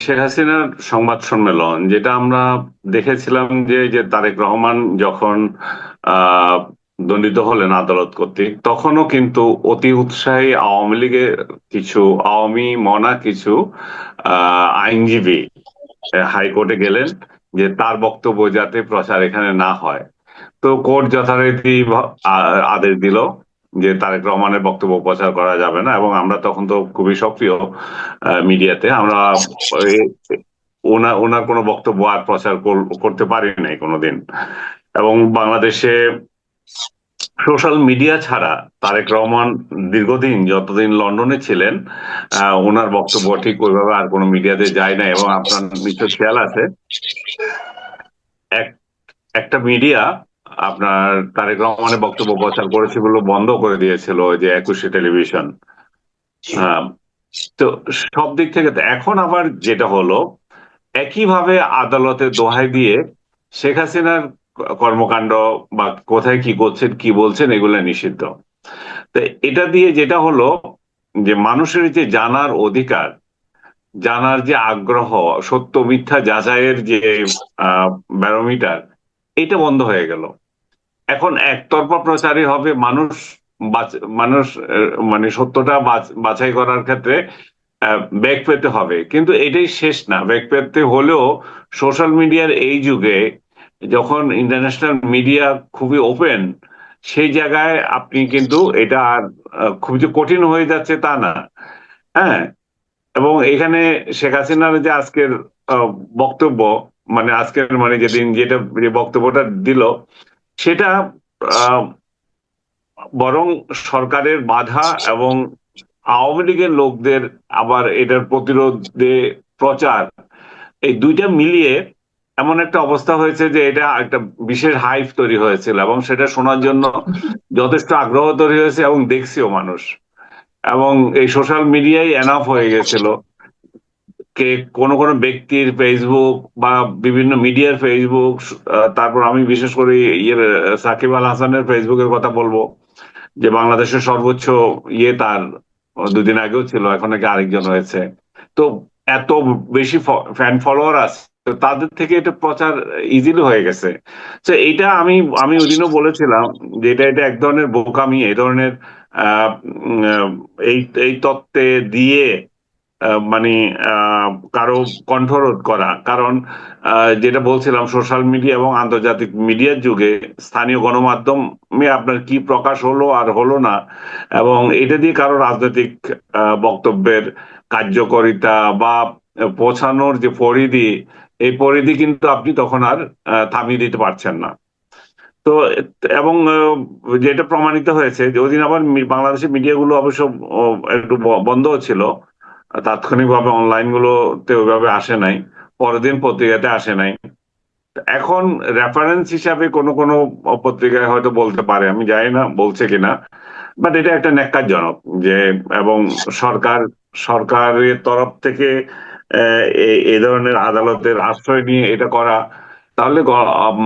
শেখ হাসিনার সংবাদ সম্মেলন যেটা আমরা দেখেছিলাম যে যে তারেক রহমান যখন আহ দণ্ডিত হলেন আদালত কর্তৃক, তখনও কিন্তু অতি উৎসাহী আওয়ামী লীগের কিছু আওয়ামী মনা কিছু আইনজীবী হাইকোর্টে গেলেন যে তার বক্তব্য যাতে প্রচার এখানে না হয়। তো কোর্ট যথারীতি আদেশ দিল যে তারেক রহমানের বক্তব্য প্রচার করা যাবে না, এবং আমরা তখন তো খুবই সক্রিয় মিডিয়াতে আমরা এ- ওনার ওনার কোনো বক্তব্য আর প্রচার করতে পারি নাই কোনোদিন। এবং বাংলাদেশে সোশ্যাল মিডিয়া ছাড়া তারেক রহমান দীর্ঘদিন যতদিন লন্ডনে ছিলেন, ওনার বক্তব্য ঠিক ওইভাবে আর কোনো মিডিয়াতে যায় না। এবং আপনার নিশ্চয় খেয়াল আছে, এক একটা মিডিয়া আপনার তারেক রহমানের বক্তব্য প্রচার করেছে বলে বন্ধ করে দিয়েছিল, ওই যে একুশে টেলিভিশন। আহ, তো সব দিক থেকে তো এখন আবার যেটা হলো, একইভাবে আদালতে দোহাই দিয়ে শেখ হাসিনার কর্মকাণ্ড বা কোথায় কি করছেন কি বলছেন এগুলো নিষিদ্ধ। তো এটা দিয়ে যেটা হলো যে মানুষের যে জানার অধিকার, জানার যে আগ্রহ, সত্য মিথ্যা যাচাইয়ের যে আহ ব্যারোমিটার, এটা বন্ধ হয়ে গেল। এখন একতরফা প্রচারই হবে। মানুষ মানে সত্যটা বাছাই করার ক্ষেত্রে বেগ পেতে হবে, কিন্তু এটাই শেষ না। বেগ পেতে হলেও সোশ্যাল মিডিয়ার এই যুগে যখন ইন্টারন্যাশনাল মিডিয়া খুবই ওপেন, সেই জায়গায় আপনি কিন্তু এটা আর খুব যে কঠিন হয়ে যাচ্ছে তা না। হ্যাঁ। এবং এখানে শেখ হাসিনার যে আজকের আহ, বক্তব্য, মানে আজকের মানে যেদিন যেটা যে বক্তব্যটা দিল, সেটা আহ, বরং সরকারের বাধা এবং আওয়ামী লীগের লোকদের আবার এটার প্রতিরোধে প্রচার, এই দুইটা মিলিয়ে এমন একটা অবস্থা হয়েছে যে এটা একটা বিশেষ হাইপ তৈরি হয়েছিল, এবং সেটা শোনার জন্য যথেষ্ট আগ্রহ তৈরি হয়েছে এবং দেখছিও মানুষ। এবং এই সোশ্যাল মিডিয়ায় এনাফ হয়ে গেছিল কে কোনো কোনো ব্যক্তির ফেসবুক বা বিভিন্ন মিডিয়ার ফেসবুক, তারপর আমি বিশেষ করে ইয়ের সাকিব আল হাসানের ফেসবুকের কথা বলবো, যে বাংলাদেশের সর্বোচ্চ ইয়ে তার দুদিন আগেও ছিল, এখন নাকি আরেকজন হয়েছে। তো এত বেশি ফ্যান ফলোয়ার আছে, তো তাদের থেকে এটা প্রচার ইজিলি হয়ে গেছে। তো এইটা আমি আমি ওইদিনও বলেছিলাম যে এটা এক ধরনের বোকামি, এই ধরনের আহ উম, আহ, এই এই তত্ত্বে দিয়ে মানে কারো কণ্ঠরোধ করা। কারণ যেটা বলছিলাম, সোশ্যাল মিডিয়া এবং আন্তর্জাতিক মিডিয়ার যুগে স্থানীয় গণমাধ্যমে আপনার কি প্রকাশ হলো আর হলো না, এবং এটা দিয়ে কারো রাজনৈতিক বক্তব্যের কার্যকারিতা বা পৌঁছানোর যে পরিধি, এই পরিধি কিন্তু আপনি তখন আর থামিয়ে দিতে পারছেন না। তো এবং যেটা প্রমাণিত হয়েছে যে ওদিন আবার বাংলাদেশের মিডিয়াগুলো অবশ্য একটু বন্ধ ছিল, তাৎক্ষণিকভাবে অনলাইন গুলোতে ওইভাবে আসে নাই, পরের দিন পত্রিকাতে আসে নাই। এখন রেফারেন্স হিসাবে কোনো কোনো পত্রিকায় হয়তো বলতে পারে, আমি জানি না বলছে কিনা, বাট এটা একটা ন্যাক্কারজনক যে, এবং সরকার সরকারের তরফ থেকে এই ধরনের আদালতের আশ্রয় নিয়ে এটা করা, তাহলে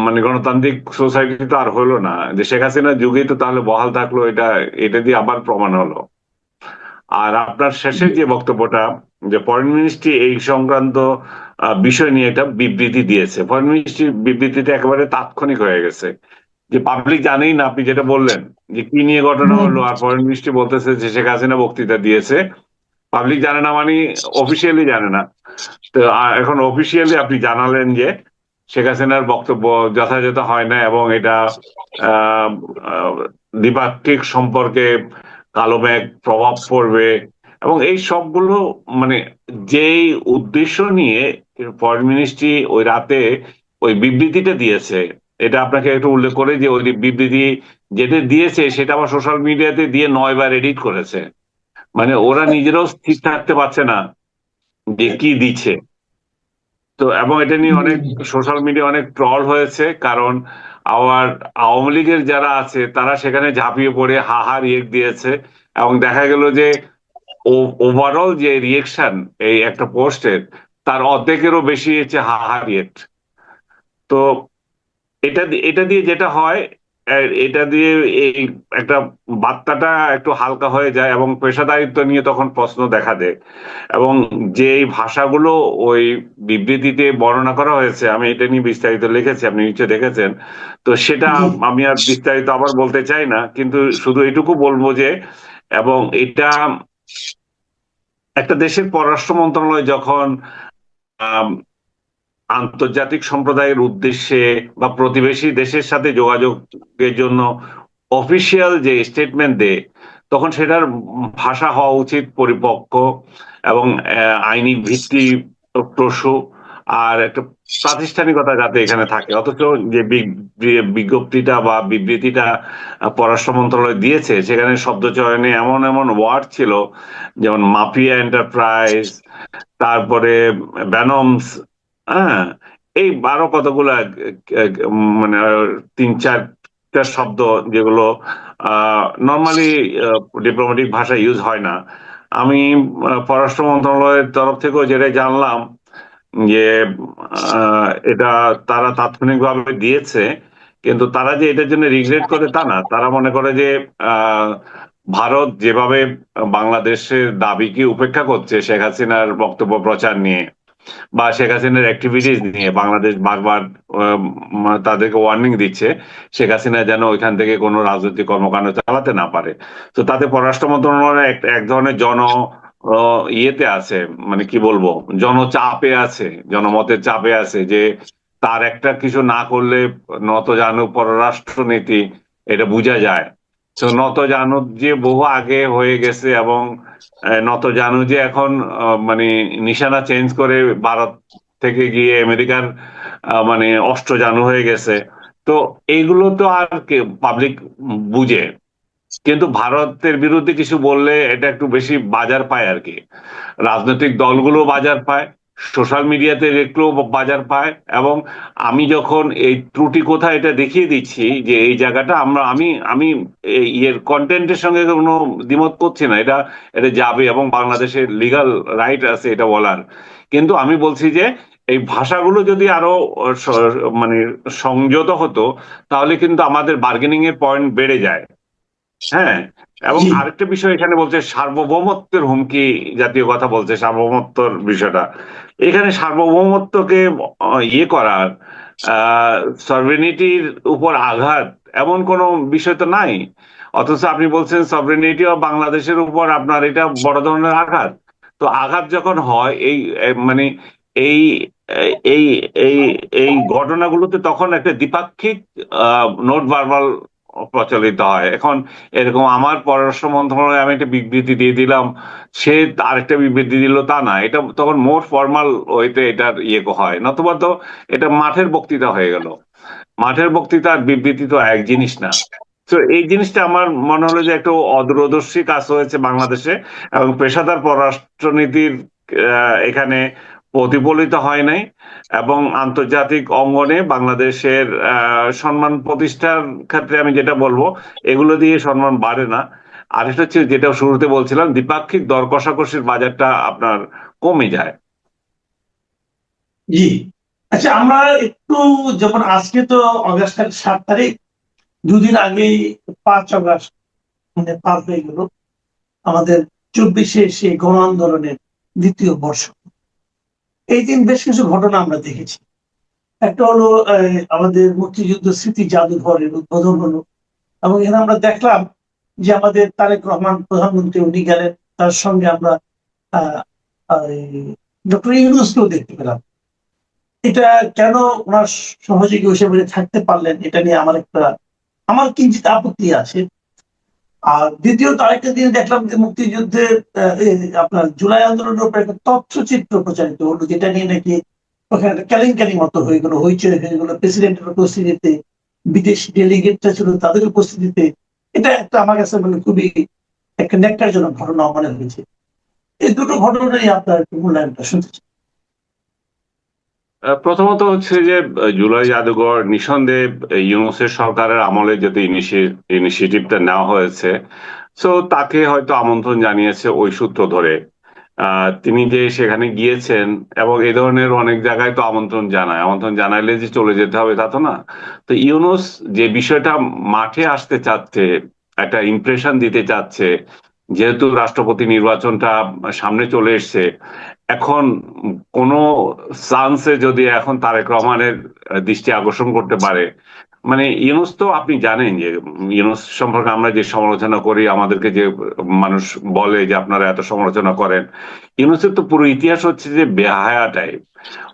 মানে গণতান্ত্রিক সোসাইটি তো আর হলো না। যে শেখ হাসিনার যুগেই তো তাহলে বহাল থাকলো, এটা এটা দিয়ে আবার প্রমাণ হলো। আর আপনার শেষের যে বক্তব্যটা, যে ফরেন মিনিস্ট্রি এই সংক্রান্ত বিষয় নিয়ে একটা বিবৃতি দিয়েছে, ফরেন মিনিস্ট্রির বিবৃতিটা একেবারে তাৎক্ষণিক হয়ে গেছে। যে পাবলিক জানেই না, আপনি যেটা বললেন যে কি নিয়ে ঘটনা হ্যাঁ, হলো, আর ফরেন মিনিস্ট্রি বলতেছে যে শেখ হাসিনা বক্তৃতা দিয়েছে। পাবলিক জানে না মানে অফিসিয়ালি জানে না। তো এখন অফিসিয়ালি আপনি জানালেন যে শেখ হাসিনার বক্তব্য যথাযথ হয় না, এবং এটা আহ আহ, দ্বিপাক্ষিক সম্পর্কে কালো মেঘ প্রভাব পড়বে। এবং এই সবগুলো মানে যেই উদ্দেশ্য নিয়ে ফরেন মিনিস্ট্রি ওই রাতে ওই বিবৃতিটা দিয়েছে, এটা আপনাকে একটু উল্লেখ করে যে ওই বিবৃতি যেটা দিয়েছে সেটা আবার সোশ্যাল মিডিয়াতে দিয়ে 9 বার এডিট করেছে। মানে ওরা নিজেরাও স্থির থাকতে পারছে না যে কি দিচ্ছে। তো এবং এটা নিয়ে অনেক সোশ্যাল মিডিয়া অনেক ট্রল হয়েছে, কারণ আবার আওয়ামী লীগের যারা আছে তারা সেখানে ঝাঁপিয়ে পড়ে হাহা রিয়েক্ট দিয়েছে। এবং দেখা গেল যে ওভারঅল যে রিয়েকশন এই একটা পোস্টের, তার অর্ধেকেরও বেশি হচ্ছে হাহা রিয়েক্ট। তো এটা এটা দিয়ে যেটা হয়, এটা দিয়ে এই একটা বার্তাটা একটু হালকা হয়ে যায় এবং পেশাদারিত্ব নিয়ে তখন প্রশ্ন দেখা দেয়। এবং যে এই ভাষাগুলো ওই বিবৃতিতে বর্ণনা করা হয়েছে, আমি এটা নিয়ে বিস্তারিত লিখেছি, আপনি নিশ্চয় দেখেছেন। তো সেটা জি। আমি আর বিস্তারিত আবার বলতে চাই না, কিন্তু শুধু এটুকু বলবো যে, এবং এটা একটা দেশের পররাষ্ট্র মন্ত্রণালয় যখন আম, আন্তর্জাতিক সম্প্রদায়ের উদ্দেশ্যে বা প্রতিবেশী দেশের সাথে যোগাযোগের জন্য অফিসিয়াল যে স্টেটমেন্ট দেয়, তখন সেটার ভাষা হওয়া উচিত পরিপক্ক এবং আইনি ভিত্তি প্রসূ, আর একটা প্রাতিষ্ঠানিকতা যাতে এখানে থাকে। অথচ যে বিজ্ঞপ্তিটা বা বিবৃতিটা পররাষ্ট্র মন্ত্রণালয় দিয়েছে, সেখানে শব্দ চয়নে এমন এমন ওয়ার্ড ছিল, যেমন মাফিয়া এন্টারপ্রাইজ, তারপরে ব্যানমস, হ্যাঁ, এই বারো কতগুলা মানে তিন চারটা শব্দ, যেগুলো নর্মালি ডিপ্লোম্যাটিক ভাষা ইউজ হয় না। আমি পররাষ্ট্র মন্ত্রণালয়ের তরফ থেকেও যেটা জানলাম যে এটা তারা তাৎক্ষণিকভাবে দিয়েছে, কিন্তু তারা যে এটার জন্য রিগ্রেট করে তা না। তারা মনে করে যে আহ, ভারত যেভাবে বাংলাদেশের দাবিকে উপেক্ষা করছে শেখ হাসিনার বক্তব্য প্রচার নিয়ে বা শেখ হাসিনার অ্যাক্টিভিটিস নিয়ে, বাংলাদেশ বারবার তাদেরকে ওয়ার্নিং দিচ্ছে শেখ হাসিনা যেন ওইখান থেকে কোনো রাজনৈতিক কর্মকাণ্ড চালাতে না পারে। তো তাতে পররাষ্ট্র মন্ত্রণালয় এক ধরনের ইয়েতে আছে, মানে কি বলবো, জনচাপে আছে, জনমতের চাপে আছে যে তার একটা কিছু না করলে নতজানু পররাষ্ট্র নীতি, এটা বোঝা যায়। তো নতজানু যে বহু আগে হয়ে গেছে, এবং নতজানু যে এখন মানে নিশানা চেঞ্জ করে ভারত থেকে গিয়ে আমেরিকার মানে অষ্টজানু হয়ে গেছে। তো এইগুলো তো আর পাবলিক বুঝে, কিন্তু ভারতের বিরুদ্ধে কিছু বললে এটা একটু বেশি বাজার পায় আর কি। রাজনৈতিক দলগুলো বাজার পায়, সোশ্যাল মিডিয়াতে দেখলেও বাজার পায়। এবং আমি যখন এই ত্রুটি কোথায় এটা দেখিয়ে দিচ্ছি যে এই জায়গাটা আমরা আমি আমি এর কন্টেন্টের সঙ্গে কোনো দ্বিমত করছি না, এটা এটা যাবে এবং বাংলাদেশের লিগ্যাল রাইট আছে এটা বলার। কিন্তু আমি বলছি যে এই ভাষাগুলো যদি আরো মানে সংযত হতো, তাহলে কিন্তু আমাদের বার্গেনিং এর পয়েন্ট বেড়ে যায়। হ্যাঁ, এবং জি। আরেকটা বিষয় এখানে বলছে সার্বভৌমত্বের হুমকি, জাতীয় কথা বলছে সার্বভৌমত্বর বিষয়টা। এখানে সার্বভৌমত্বকে ইয়ে করার, সভরেনিটির উপর আঘাত, এমন কোনো বিষয় তো নাই। অথচ আপনি বলছেন সভরেনিটি অফ বাংলাদেশের উপর আপনার এটা বড় ধরনের আঘাত। তো আঘাত যখন হয় এই মানে এই এই এই এই ঘটনাগুলোতে তখন একটা দ্বিপাক্ষিক নোট ভার্বাল প্রচলিত হয়। এখন এরকম আমার পররাষ্ট্র মন্ত্রণালয়ে আমি একটা বিবৃতি দিয়ে দিলাম, সে আরেকটা বিবৃতি দিল, তা না, এটা তখন মোর ফর্মাল ওয়েতে এটার ইয়ে হয়। নতুবা তো এটা মাঠের বক্তৃতা হয়ে গেল। মাঠের বক্তৃতা আর বিবৃতি তো এক জিনিস না। তো এই জিনিসটা আমার মনে হলো যে একটু অদূরদর্শী কাজ হয়েছে বাংলাদেশে, এবং পেশাদার পররাষ্ট্রনীতির এখানে প্রতিফলিত হয় নাই। এবং আন্তর্জাতিক অঙ্গনে বাংলাদেশের সম্মান প্রতিষ্ঠার ক্ষেত্রে আমি যেটা বলবো, এগুলো দিয়ে সম্মান বাড়ে না। আরেকটা হচ্ছে যেটা শুরুতে বলছিলাম, দ্বিপাক্ষিক দর কষাকষির বাজারটা আপনার কমে যায়। জি। আচ্ছা, আমরা একটু, যেমন আজকে তো অগাস্টের 7 তারিখ, দুদিন আগেই 5 আগস্ট মানে পার হয়ে গেল আমাদের 24-এ সেই গণ আন্দোলনের দ্বিতীয় বর্ষ। এই দিন বেশ কিছু ঘটনা আমরা দেখেছি। একটা হলো আমাদের মুক্তিযুদ্ধ স্মৃতি জাদুঘরের উদ্বোধন হলো, এবং এখানে আমরা দেখলাম যে আমাদের তারেক রহমান প্রধানমন্ত্রী উনি গেলেন, তার সঙ্গে আমরা আহ ডক্টর ইউনূসকেও দেখতে পেলাম। এটা কেন ওনার সহযোগী হিসেবে থাকতে পারলেন, এটা নিয়ে আমার কিঞ্চিত আপত্তি আছে। আর দ্বিতীয়ত আরেকটা দিন দেখলাম যে মুক্তিযুদ্ধের আপনার জুলাই আন্দোলনের উপর একটা তথ্যচিত্র প্রচারিত হলো, যেটা নিয়ে নাকি ওখানে একটা কেলেঙ্কারি মতো হয়ে গেল, হইচই হয়ে গেল প্রেসিডেন্টের উপস্থিতিতে, বিদেশি ডেলিগেটরা ছিল তাদের উপস্থিতিতে। এটা একটা আমার কাছে মানে খুবই একটা ন্যাক্কারজনক ঘটনা মনে হয়েছে। এই দুটো ঘটনাই আপনার একটু মূল্যায়নটা শুনতে চাই। প্রথমত হচ্ছে যে জুলাই জাদুঘর নিঃসন্দেহে ইউনূসের সরকারের আমলে যদি ইনিশিয়েটিভটা নেওয়া হয়েছে, তো তাকে হয়তো আমন্ত্রণ জানিয়েছে ওই সূত্র ধরে। তিনি যে সেখানে গিয়েছেন এবং এই ধরনের অনেক জায়গায় তো আমন্ত্রণ জানাইলে যে চলে যেতে হবে তা তো না। তো ইউনূস যে বিষয়টা মাঠে আসতে চাচ্ছে, একটা ইমপ্রেশন দিতে চাচ্ছে, যেহেতু রাষ্ট্রপতি নির্বাচনটা সামনে চলে এসছে, এখন কোন চান্সে যদি এখন তারেক রহমানের দৃষ্টি আকর্ষণ করতে পারে, মানে ইউনূস তো আপনি জানেন যে ইউনূস সম্পর্কে আমরা যে সমালোচনা করি, আমাদেরকে যে মানুষ বলে যে আপনারা এত সমালোচনা করেন, ইউনূসের তো পুরো ইতিহাস হচ্ছে যে বেহায়া টাইপ।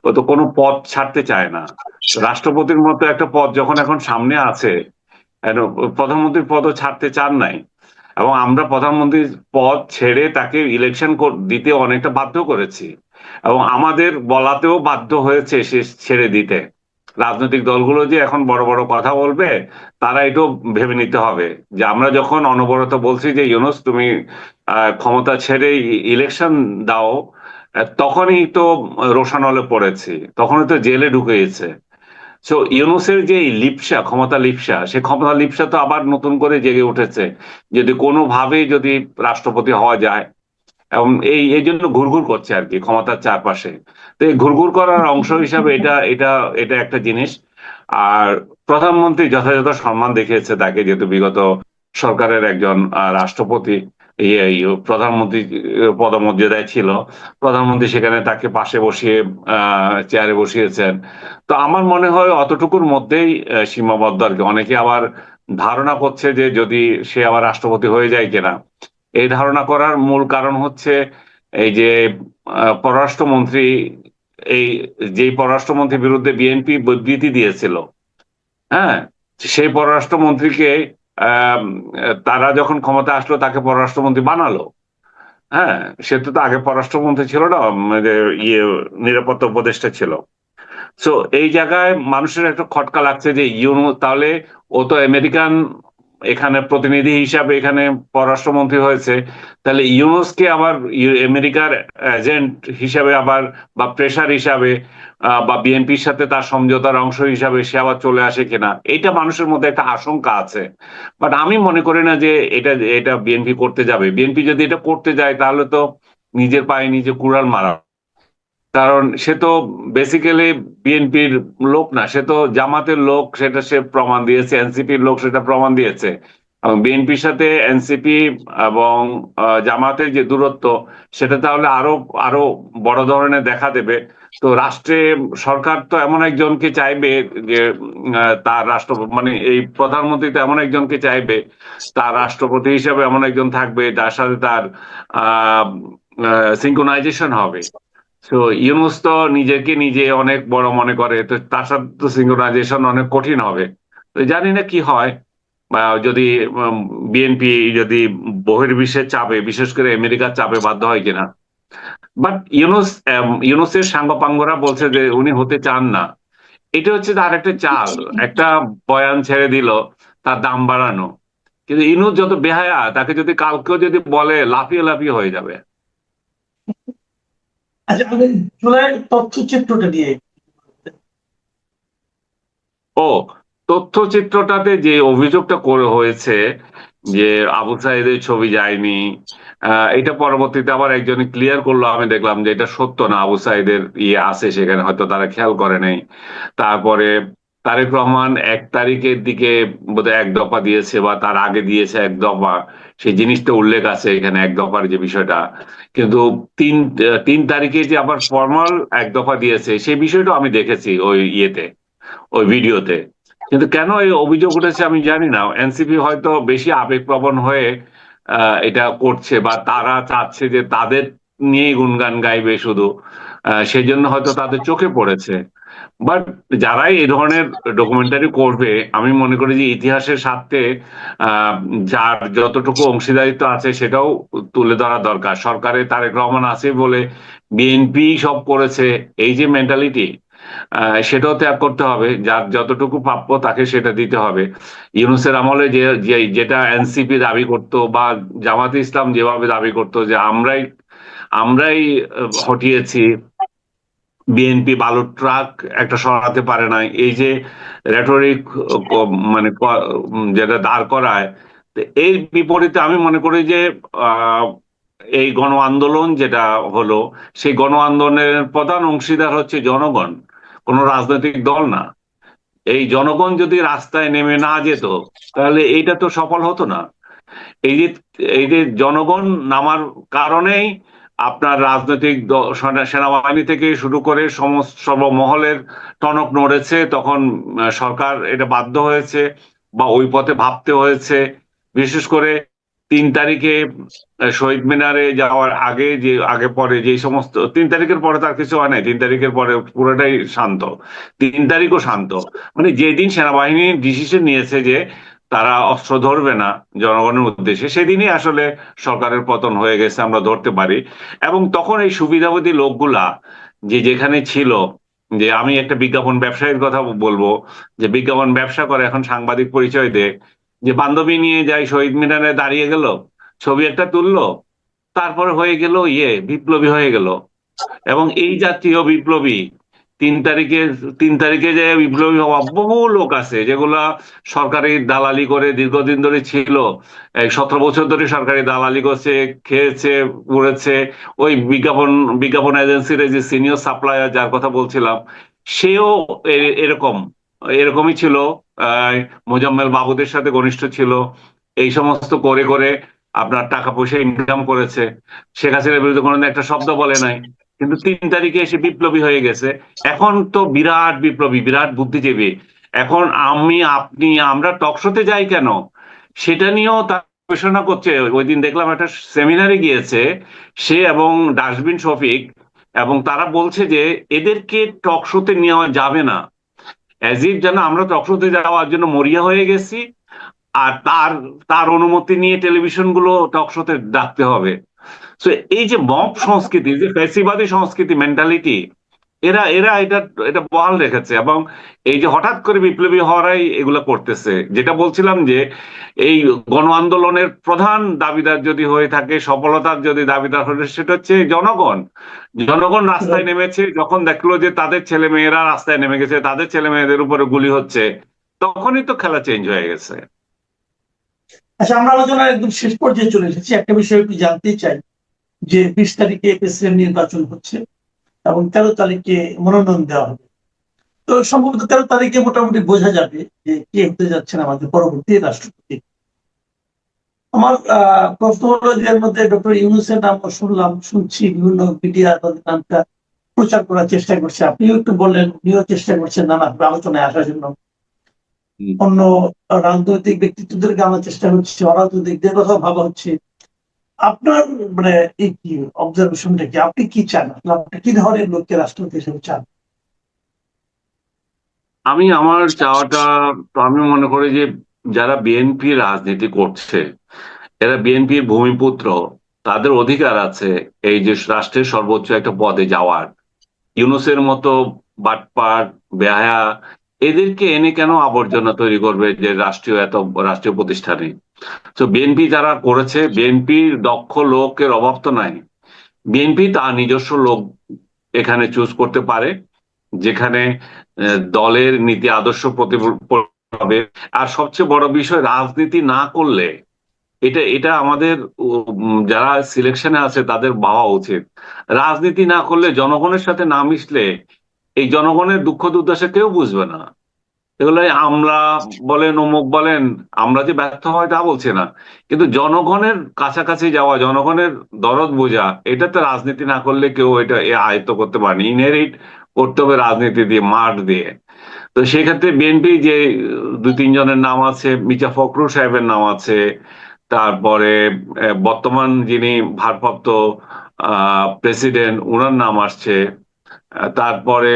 ও তো কোনো পদ ছাড়তে চায় না। রাষ্ট্রপতির মতো একটা পদ যখন এখন সামনে আছে, প্রধানমন্ত্রীর পদও ছাড়তে চান নাই, এবং আমরা প্রধানমন্ত্রীর পদ ছেড়ে তাকে ইলেকশন দিতে অনেকটা বাধ্য করেছি, এবং আমাদের বলাতেও বাধ্য হয়েছে সে ছেড়ে দিতে। রাজনৈতিক দলগুলো যে এখন বড় বড় কথা বলবে, তারা এটাও ভেবে নিতে হবে যে আমরা যখন অনবরত বলছি যে ইউনূস তুমি ক্ষমতা ছেড়ে ইলেকশন দাও, তখনই তো রোষানলে পড়েছি, তখনই তো জেলে ঢুকেছে। সো ইউনূসের যে এই লিপসা, ক্ষমতা লিপসা, সে ক্ষমতা লিপসা তো আবার নতুন করে জেগে উঠেছে, যদি কোনোভাবেই যদি রাষ্ট্রপতি হওয়া যায়। এবং এই জন্য ঘুরঘুর করছে আর কি ক্ষমতার চারপাশে। তো এই ঘুরঘুর করার অংশ হিসাবে এটা এটা এটা একটা জিনিস। আর প্রধানমন্ত্রী যথাযথ সম্মান দেখিয়েছে তাকে, যেহেতু বিগত সরকারের একজন রাষ্ট্রপতি, প্রধানমন্ত্রী পদমর্যাদায় ছিল, প্রধানমন্ত্রী সেখানে তাকে পাশে বসিয়ে চেয়ারে বসিয়েছেন। তো আমার মনে হয় অতটুকুর মধ্যেই সীমাবদ্ধ আর কি। অনেকে আবার ধারণা করছে যে যদি সে আবার রাষ্ট্রপতি হয়ে যায় কিনা। এই ধারণা করার মূল কারণ হচ্ছে এই যে পররাষ্ট্রমন্ত্রী, এই যেই পররাষ্ট্রমন্ত্রীর বিরুদ্ধে বিএনপি বিবৃতি দিয়েছিল, হ্যাঁ, সেই পররাষ্ট্রমন্ত্রীকে আহ তারা যখন ক্ষমতা আসলো তাকে পররাষ্ট্রমন্ত্রী বানালো। হ্যাঁ, সে তো আগে পররাষ্ট্রমন্ত্রী ছিল না, যে ইয়ে নিরাপত্তা উপদেষ্টা ছিল। সো এই জায়গায় মানুষের একটা খটকা লাগছে যে তাহলে ও তো আমেরিকান এখানে প্রতিনিধি হিসাবে এখানে পররাষ্ট্রমন্ত্রী হয়েছে, তাহলে ইউনূসকে আবার আমেরিকার এজেন্ট হিসাবে আবার, বা প্রেসার হিসাবে, বা বিএনপির সাথে তার সমঝোতার অংশ হিসাবে সে আবার চলে আসে কিনা, এটা মানুষের মধ্যে একটা আশঙ্কা আছে। বাট আমি মনে করি না যে এটা এটা বিএনপি করতে যাবে। বিএনপি যদি এটা করতে যায় তাহলে তো নিজের পায়ে নিজে কুড়াল মারা। কারণ সে তো বেসিক্যালি বিএনপির লোক না, সে তো জামাতের লোক, সেটা সে প্রমাণ দিয়েছে। এনসিপির লোক, সেটা প্রমাণ দিয়েছে। এবং বিএনপির সাথে এনসিপি এবং জামাতের যে দূরত্ব, সেটা তাহলে আরো আরো বড় ধরনের দেখা দেবে। তো রাষ্ট্রে সরকার তো এমন একজনকে চাইবে যে তার রাষ্ট্র, মানে এই প্রধানমন্ত্রী তো এমন একজনকে চাইবে, তার রাষ্ট্রপতি হিসেবে এমন একজন থাকবে যার সাথে তার আহ সিঙ্ক্রোনাইজেশন হবে। তো ইউনূস তো নিজেকে নিজে অনেক বড় মনে করে, তো তার সাথে তো সিঙ্ক্রোনাইজেশন অনেক কঠিন হবে। তো জানি না কি হয়, বা যদি বিএনপি যদি বহির্বিশ্বের চাপে, বিশেষ করে আমেরিকার চাপে বাধ্য হয় কিনা। বাট ইউনূসের সাঙ্গপাঙ্গরা বলছে যে উনি হতে চান না। এটা হচ্ছে তার একটা চাল, একটা বয়ান ছেড়ে দিল তার দাম বাড়ানো। কিন্তু ইউনূস যত বেহায়া, তাকে যদি কালকেও যদি বলে, লাফিয়ে লাফিয়ে হয়ে যাবে। আচ্ছা, আমাদের জুলাইয়ের তথ্যচিত্রটা নিয়ে ও, তথ্যচিত্রটাতে যে অভিযোগটা করে হয়েছে যে আবু সাইদের ছবি যায়নি, এটা পরবর্তীতে আবার একজনে ক্লিয়ার করলো, আমি দেখলাম যে এটা সত্য না। আবু সাইদের ইয়ে আছে সেখানে, হয়তো তারা খেয়াল করে নাই। তারপরে তারেক রহমান 1 তারিখের দিকে বোধহয় এক দফা দিয়েছে, বা তার আগে দিয়েছে এক দফা, সেই জিনিসটা উল্লেখ আছে এখানে এক দফার যে বিষয়টা। কিন্তু তিন 3 তারিখে যে আবার ফর্মাল এক দফা দিয়েছে, সেই বিষয়টা আমি দেখেছি ওই ইয়েতে, ওই ভিডিওতে। কিন্তু কেন এই অভিযোগ উঠেছে আমি জানি না। এনসিপি হয়তো বেশি আবেগপ্রবণ হয়ে এটা করছে, বা তারা চাচ্ছে যে তাদের নিয়েই গুণগান গাইবে শুধু, সেই জন্য হয়তো তাদের চোখে পড়েছে। বাট যারাই এই ধরনের ডকুমেন্টারি করবে, আমি মনে করি যে ইতিহাসের স্বার্থে আহ যার যতটুকু অংশীদারিত্ব আছে সেটাও তুলে ধরা দরকার। সরকারে তারেক রহমান আছে বলে বিএনপি সব করেছে, এই যে মেন্টালিটি, সেটাও ত্যাগ করতে হবে। যার যতটুকু প্রাপ্য তাকে সেটা দিতে হবে। ইউনূসের আমলে যেটা এনসিপি দাবি করতো, বা জামাতে ইসলাম যেভাবে দাবি করতো যে আমরাই আমরাই হটিয়েছি, বিএনপি বালুর ট্রাক একটা সরাতে পারে না, এই যে রেটরিক মানে যেটা দাঁড় করায়। তো এর বিপরীতে আমি মনে করি যে আহ এই গণ আন্দোলন যেটা হলো, সেই গণ আন্দোলনের প্রধান অংশীদার হচ্ছে জনগণ, কোনো রাজনৈতিক দল না। এই জনগণ যদি রাস্তায় নেমে না যেত, তাহলে এইটা তো সফল হতো না। এই যে এই যে জনগণ নামার কারণেই আপনার রাজনৈতিক সেনাবাহিনী থেকে শুরু করে সমস্ত সর্বমহলের টনক নড়েছে। তখন সরকার এটা বাধ্য হয়েছে বা ওই পথে ভাবতে হয়েছে। বিশেষ করে 3 তারিখে শহীদ মিনারে যাওয়ার আগে, যে আগে পরে যে সমস্ত, 3 তারিখের পরে তার কিছু হয় নাই, 3 তারিখের পরে পুরোটাই শান্ত। 3 তারিখও শান্ত, মানে যেদিন সেনাবাহিনী ডিসিশন নিয়েছে যে তারা অস্ত্র ধরবে না জনগণের উদ্দেশ্যে, সেদিনই আসলে সরকারের পতন হয়ে গেছে, আমরা ধরতে পারি। এবং তখন এই সুবিধাবাদী লোকগুলা যে যেখানে ছিল, যে আমি একটা বিজ্ঞাপন ব্যবসায়ীর কথা বলবো, যে বিজ্ঞাপন ব্যবসা করে, এখন সাংবাদিক পরিচয় দেয়, যে বান্ধবী নিয়ে যাই শহীদ মিনারে দাঁড়িয়ে গেল, ছবি একটা তুললো, তারপরে হয়ে গেল বিপ্লবী হয়ে গেল। এবং এই জাতীয় বিপ্লবী 3 তারিখে 3 তারিখে যে বিপ্লবী হওয়া বহু লোক আছে, যেগুলা সরকারি দালালি করে দীর্ঘদিন ধরে ছিল, 17 বছর ধরে সরকারি দালালি করছে, খেয়েছে, উড়েছে। ওই বিজ্ঞাপন এজেন্সির যে সিনিয়র সাপ্লায়ার যার কথা বলছিলাম, সেও এরকম এরকমই ছিল। আহ মোজাম্মেল বাবুদের সাথে ঘনিষ্ঠ ছিল, এই সমস্ত করে করে আপনার টাকা পয়সা ইনকাম করেছে। শেখ হাসিনার বিরুদ্ধে কোনোদিন একটা শব্দ বলে নাই, কিন্তু 3 তারিখে এসে বিপ্লবী হয়ে গেছে। এখন তো বিরাট বিপ্লবী, বিরাট বুদ্ধিজীবী। এখন আমি, আপনি, আমরা টকশোতে যাই কেন, সেটা নিয়েও তার গবেষণা করছে। ওই দিন দেখলাম একটা সেমিনারে গিয়েছে সে এবং ডাস্টবিন শফিক, এবং তারা বলছে যে এদেরকে টকশোতে নেওয়া যাবে না, অ্যাজ ইফ যেন আমরা টকশোতে যাওয়ার জন্য মরিয়া হয়ে গেছি, আর তার তার অনুমতি নিয়ে টেলিভিশন গুলো টকশোতে ডাকতে হবে। তো এই যে মব সংস্কৃতি, যে ফ্যাসিবাদী সংস্কৃতি, মেন্টালিটি, এরা এরা এটা এটা বহাল রেখেছে। এবং এই যে হঠাৎ করে বিপ্লবী হওয়ারাই এগুলো করতেছে। যেটা বলছিলাম যে এই গণ আন্দোলনের প্রধান দাবিদার যদি হয়ে থাকে, সফলতার যদি দাবিদার হলে, সেটা হচ্ছে জনগণ। জনগণ রাস্তায় নেমেছে, যখন দেখলো যে তাদের ছেলে মেয়েরা রাস্তায় নেমে গেছে, তাদের ছেলে মেয়েদের উপরে গুলি হচ্ছে, তখনই তো খেলা চেঞ্জ হয়ে গেছে। আচ্ছা, আমরা আলোচনার একদম শেষ পর্যায়ে চলে এসেছি। একটা বিষয় একটু জানতেই চাই যে 20 তারিখে প্রেসিডেন্ট নির্বাচন হচ্ছে এবং 13 তারিখে মনোনয়ন দেওয়া হবে। তো সম্ভবত 13 তারিখে মোটামুটি বোঝা যাবে যে কে হতে যাচ্ছেন আমাদের পরবর্তী রাষ্ট্রপতি। আমার প্রশ্ন হলো যে এর মধ্যে ডক্টর ইউনূসের নাম শুনছি, বিভিন্ন মিডিয়া তাদের নামটা প্রচার করার চেষ্টা করছে। আপনিও একটু বললেন, উনিও চেষ্টা করছেন নানাভাবে আলোচনায় আসার জন্য। অন্য রাজনৈতিক ব্যক্তিত্বদেরকে আনার চেষ্টা হচ্ছে, অরাজনৈতিকদের কথাও ভাবা হচ্ছে। আপনার মানে এই কি অবজারভেশনটা কি? আপনি কি চান? আপনি কি ধরনের লোককে রাষ্ট্রপতি হিসেবে চান? আমি আমার চাওয়াটা, তো আমি মনে করি যে যারা বিএনপি রাজনীতি করছে, এরা বিএনপির ভূমিপুত্র, তাদের অধিকার আছে এই যে রাষ্ট্রের সর্বোচ্চ একটা পদে যাওয়ার। ইউনূসের মতো বাটপার, বেহায়া, এদেরকে এনে কেন আবর্জনা তৈরি করবে যে রাষ্ট্রীয় প্রতিষ্ঠানে? তো বিএনপি যারা করেছে, বিএনপির দক্ষ লোকের অভাব তো নাই। বিএনপি তার নিজস্ব লোক এখানে চুজ করতে পারে, যেখানে দলের নীতি আদর্শ প্রতিফলিত হবে। আর সবচেয়ে বড় বিষয়, রাজনীতি না করলে, এটা এটা আমাদের যারা সিলেকশনে আছে তাদের ভাবা উচিত। রাজনীতি না করলে, জনগণের সাথে না মিশলে, এই জনগণের দুঃখ দুর্দশা কেউ বুঝবে না। এগুলো আমরা বলেন, অমুক বলেন, আমরা যে ব্যর্থ হয় তা বলছি না, কিন্তু জনগণের কাছাকাছি যাওয়া, জনগণের দরদ বোঝা, এটাতে রাজনীতি না করলে কেউ এটা আয়ত্ত করতে পারেনি। ইনহেরিট করতে হবে রাজনীতি দিয়ে, মাঠ দিয়ে। তো সেক্ষেত্রে বিএনপি যে 2-3 জনের নাম আছে, মির্জা ফখরুল সাহেবের নাম আছে, তারপরে বর্তমান যিনি ভারপ্রাপ্ত প্রেসিডেন্ট, ওনার নাম আসছে, তারপরে